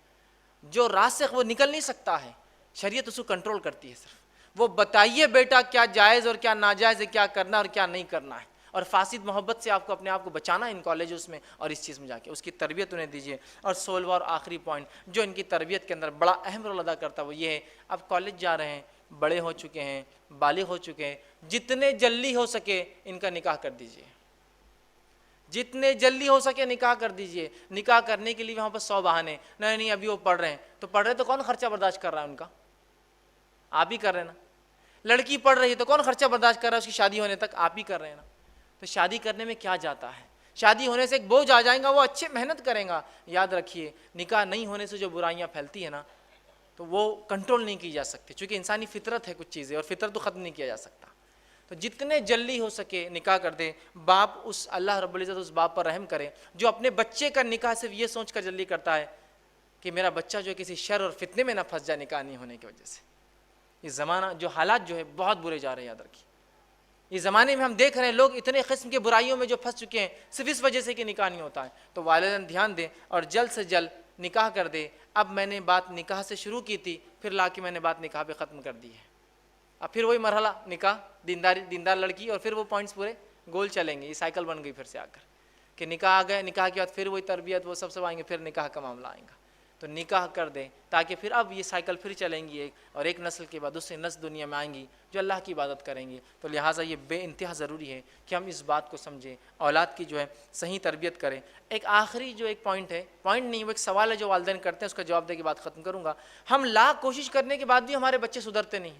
جو راسخ، وہ نکل نہیں سکتا ہے، شریعت اس کو کنٹرول کرتی ہے، صرف وہ بتائیے بیٹا کیا جائز اور کیا ناجائز ہے، کیا کرنا اور کیا نہیں کرنا ہے، اور فاسد محبت سے آپ کو اپنے آپ کو بچانا ہے ان کالجز میں، اور اس چیز میں جا کے اس کی تربیت انہیں دیجیے۔ اور 16واں اور آخری پوائنٹ جو ان کی تربیت کے اندر بڑا اہم رول ادا کرتا ہے وہ یہ ہے، اب کالج جا رہے ہیں، بڑے ہو چکے ہیں، بالغ ہو چکے ہیں، جتنے جلدی ہو سکے ان کا نکاح کر دیجیے، جتنے جلدی ہو سکے نکاح کر دیجئے۔ نکاح کرنے کے لیے وہاں پر 100 بہانے، نہیں ابھی وہ پڑھ رہے ہیں، تو پڑھ رہے تو کون خرچہ برداشت کر رہا ہے ان کا؟ آپ ہی کر رہے ہیں نا۔ لڑکی پڑھ رہی ہے تو کون خرچہ برداشت کر رہا ہے اس کی شادی ہونے تک؟ آپ ہی کر رہے ہیں نا۔ تو شادی کرنے میں کیا جاتا ہے؟ شادی ہونے سے ایک بوجھ آ جائے گا، وہ اچھے محنت کریں گا۔ یاد رکھیے نکاح نہیں ہونے سے جو برائیاں پھیلتی ہیں نا، تو وہ کنٹرول نہیں کی جا سکتی، چونکہ انسانی فطرت ہے کچھ چیزیں، اور فطرت تو ختم نہیں کیا جا سکتا. تو جتنے جلدی ہو سکے نکاح کر دیں. باپ اس اللہ رب العزت اس باپ پر رحم کرے جو اپنے بچے کا نکاح صرف یہ سوچ کر جلدی کرتا ہے کہ میرا بچہ جو ہے کسی شر اور فتنے میں نہ پھنس جائے نکاح نہیں ہونے کی وجہ سے. یہ زمانہ جو حالات جو ہے بہت برے جا رہے ہیں، یاد رکھیے. اس زمانے میں ہم دیکھ رہے ہیں لوگ اتنے قسم کے برائیوں میں جو پھنس چکے ہیں صرف اس وجہ سے کہ نکاح نہیں ہوتا ہے. تو والدین دھیان دیں اور جلد سے جلد نکاح کر دیں. اب میں نے بات نکاح سے شروع کی تھی، پھر لا کے میں نے بات نکاح پہ ختم کر دی ہے. اب پھر وہی مرحلہ نکاح، دیندار لڑکی، اور پھر وہ پوائنٹس پورے گول چلیں گے. یہ سائیکل بن گئی پھر سے آ کر کہ نکاح آ گئے، نکاح کے بعد پھر وہی تربیت، وہ سب آئیں گے، پھر نکاح کا معاملہ آئے گا. تو نکاح کر دیں تاکہ پھر اب یہ سائیکل پھر چلیں گی، اور ایک نسل کے بعد دوسری نسل دنیا میں آئیں گی جو اللہ کی عبادت کریں گی. تو لہٰذا یہ بے انتہا ضروری ہے کہ ہم اس بات کو سمجھیں، اولاد کی جو ہے صحیح تربیت کریں. ایک آخری جو ایک پوائنٹ نہیں، وہ ایک سوال ہے جو والدین کرتے ہیں، اس کا جواب دے کے بات ختم کروں گا. ہم لاکھ کوشش کرنے کے بعد بھی ہمارے بچے سدھرتے نہیں.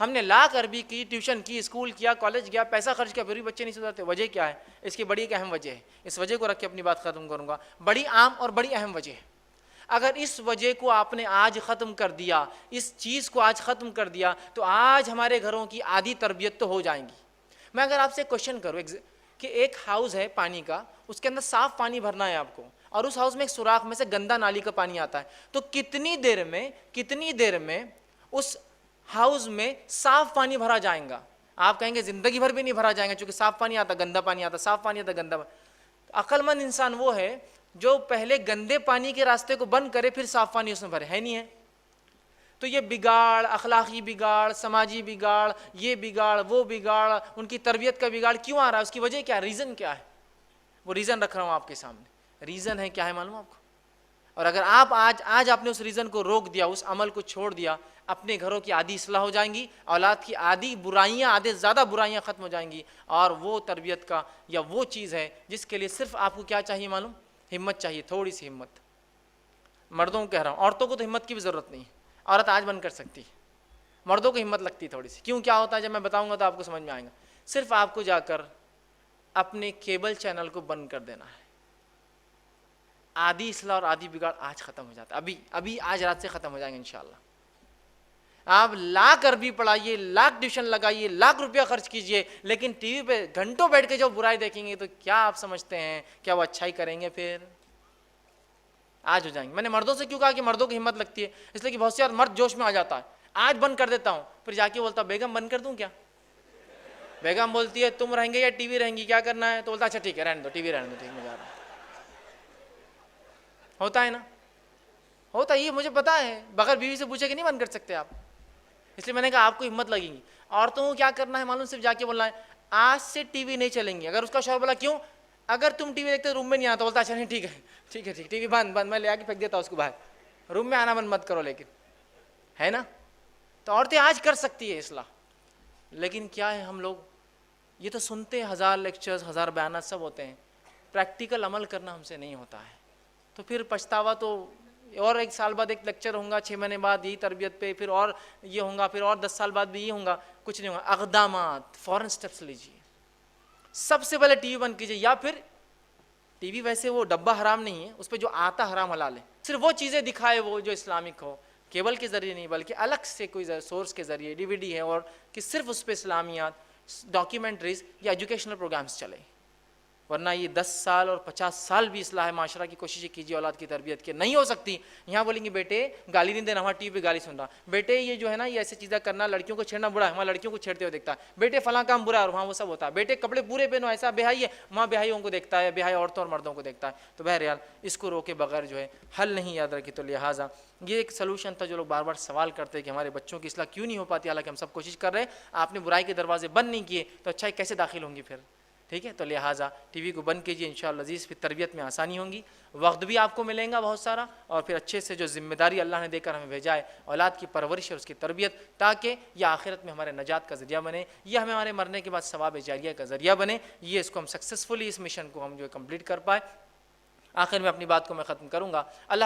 ہم نے لاکھ عربی کی، ٹیوشن کی، اسکول کیا، کالج گیا، پیسہ خرچ کیا، پھر بھی بچے نہیں سدھرتے. وجہ کیا ہے؟ اس کی بڑی ایک اہم وجہ ہے. اس وجہ کو رکھ کے اپنی بات ختم کروں گا. بڑی عام اور بڑی اہم وجہ ہے. اگر اس وجہ کو آپ نے آج ختم کر دیا، اس چیز کو آج ختم کر دیا، تو آج ہمارے گھروں کی آدھی تربیت تو ہو جائیں گی. میں اگر آپ سے کوشچن کروں کہ ایک ہاؤس ہے پانی کا، اس کے اندر صاف پانی بھرنا ہے آپ کو، اور اس ہاؤس میں ایک سوراخ میں سے گندا نالی کا پانی آتا ہے، تو کتنی دیر میں اس ہاؤس میں صاف پانی بھرا جائیں گا؟ آپ کہیں گے زندگی بھر بھی نہیں بھرا جائیں گا، چونکہ صاف پانی آتا، گندا پانی آتا، صاف پانی آتا، گندا پانی. عقل مند انسان وہ ہے جو پہلے گندے پانی کے راستے کو بند کرے، پھر صاف پانی اس میں بھرے. ہے نہیں ہے؟ تو یہ بگاڑ، اخلاقی بگاڑ، سماجی بگاڑ، یہ بگاڑ، وہ بگاڑ، ان کی تربیت کا بگاڑ کیوں آ رہا ہے؟ اس کی وجہ کیا ہے؟ ریزن کیا ہے؟ وہ ریزن رکھ رہا ہوں آپ کے سامنے. ریزن ہے کیا ہے معلوم آپ کو؟ اور اگر آپ آج آپ نے اس ریزن کو روک دیا، اس عمل کو چھوڑ دیا، اپنے گھروں کی آدھی اصلاح ہو جائیں گی، اولاد کی آدھی برائیاں، آدھے زیادہ برائیاں ختم ہو جائیں گی. اور وہ تربیت کا یا وہ چیز ہے جس کے لیے صرف آپ کو کیا چاہیے معلوم؟ ہمت چاہیے، تھوڑی سی ہمت. مردوں کو کہہ رہا ہوں، عورتوں کو تو ہمت کی بھی ضرورت نہیں ہے، عورت آج بند کر سکتی ہے. مردوں کو ہمت لگتی ہے تھوڑی سی. کیوں؟ کیا ہوتا ہے جب میں بتاؤں گا تو آپ کو سمجھ میں آئے گا. صرف آپ کو جا کر اپنے کیبل چینل کو بند کر دینا ہے. آدھی اصلاح اور آدھی بگاڑ آج ختم ہو جاتا ہے. ابھی آج رات سے ختم ہو جائیں گے انشاءاللہ. آپ لاکھ عربی پڑھائیے، لاکھ ٹیوشن لگائیے، لاکھ روپیہ خرچ کیجئے، لیکن ٹی وی پہ گھنٹوں بیٹھ کے جو برائی دیکھیں گے تو کیا آپ سمجھتے ہیں کیا وہ اچھائی کریں گے؟ پھر آج ہو جائیں گے. میں نے مردوں سے کیوں کہا کہ مردوں کی ہمت لگتی ہے؟ اس لیے کہ بہت سے مرد جوش میں آ جاتا ہے، آج بند کر دیتا ہوں، پھر جا کے بولتا بیگم بند کر دوں کیا؟ بیگم بولتی ہے تم رہیں گے یا ٹی وی رہیں گی، کیا کرنا ہے؟ تو بولتا اچھا ٹھیک ہے رہنے دو، ٹی وی رہنے دو، ٹھیک میں جا رہا ہوں. ہوتا ہے نا؟ ہوتا ہے. یہ مجھے پتا ہے، بغیر بیوی سے پوچھے کہ نہیں بند کر سکتے آپ. اس لیے میں نے کہا آپ کو ہمت لگے گی. عورتوں کو کیا کرنا ہے معلوم؟ صرف جا کے بولنا ہے آج سے ٹی وی نہیں چلیں گی. اگر اس کا شوہر بولا کیوں؟ اگر تم ٹی وی دیکھتے روم میں نہیں آتا، بولتا اچھا نہیں ٹھیک ہے ٹھیک ہے ٹی وی بند، میں لے آ کے پھینک دیتا ہوں اس کو باہر، روم میں آنا بند مت کرو. لیکن ہے نا؟ تو عورتیں آج کر سکتی ہے اصلاح. لیکن کیا ہے، ہم لوگ یہ تو سنتے ہیں، ہزار لیکچرز، ہزار بیانات سب ہوتے ہیں، پریکٹیکل عمل کرنا ہم سے نہیں ہوتا ہے. تو پھر پچھتاوا تو اور ایک سال بعد ایک لیکچر ہوں گا، 6 مہینے بعد یہی تربیت پہ، پھر اور یہ ہوں گا، پھر اور 10 سال بعد بھی یہ ہوں گا. کچھ نہیں ہوگا. اقدامات، فوراً سٹیپس لیجیے. سب سے پہلے ٹی وی بند کیجیے. یا پھر ٹی وی ویسے وہ ڈبہ حرام نہیں ہے، اس پہ جو آتا حرام حلال ہے. صرف وہ چیزیں دکھائے وہ جو اسلامک ہو، کیبل کے ذریعے نہیں بلکہ الگ سے کوئی سورس کے ذریعے ڈی وی ڈی ہے، اور کہ صرف اس پہ اسلامیات، ڈاکیومنٹریز یا ایجوکیشنل پروگرامز چلے. ورنہ یہ 10 سال اور 50 سال بھی اصلاح معاشرہ کی کوششیں کیجیے اولاد کی تربیت کے، نہیں ہو سکتی. یہاں بولیں گے بیٹے گالی نہیں دینا، وہاں ٹی وی پہ گالی سن رہا، بیٹے یہ جو ہے نا یہ ایسی چیزیں کرنا، لڑکیوں کو چھیڑنا برا ہے، وہاں لڑکیوں کو چھیڑتے ہوئے دیکھتا ہے، بیٹے فلاں کام برا ہے اور وہاں وہ سب ہوتا ہے، بیٹے کپڑے پورے پہنو ایسا بہائی ہے، وہاں بہائیوں کو دیکھتا ہے، بہائی عورتوں اور مردوں کو دیکھتا ہے. تو بہرحال اس کو روکے بغیر جو ہے حل نہیں، یاد رکھیے. تو لہٰذا یہ ایک سلوشن تھا. جو لوگ بار بار سوال کرتے ہیں کہ ہمارے بچوں کی اصلاح کیوں نہیں ہو پاتی، حالانکہ ہم سب کوشش کر رہے ہیں، آپ نے برائی کے دروازے بند نہیں کیے تو اچھائی کیسے داخل ہوں گی پھر؟ ٹھیک ہے. تو لہٰذا ٹی وی کو بند کیجیے، انشاءاللہ عزیز، پھر تربیت میں آسانی ہوں گی، وقت بھی آپ کو ملے گا بہت سارا، اور پھر اچھے سے جو ذمہ داری اللہ نے دے کر ہمیں بھیجا ہے اولاد کی پرورش اور اس کی تربیت، تاکہ یہ آخرت میں ہمارے نجات کا ذریعہ بنے، یہ ہمارے مرنے کے بعد ثواب جاریہ کا ذریعہ بنے. یہ اس کو ہم سکسیسفلی اس مشن کو ہم جو کمپلیٹ کر پائے. آخر میں اپنی بات کو میں ختم کروں گا. اللہ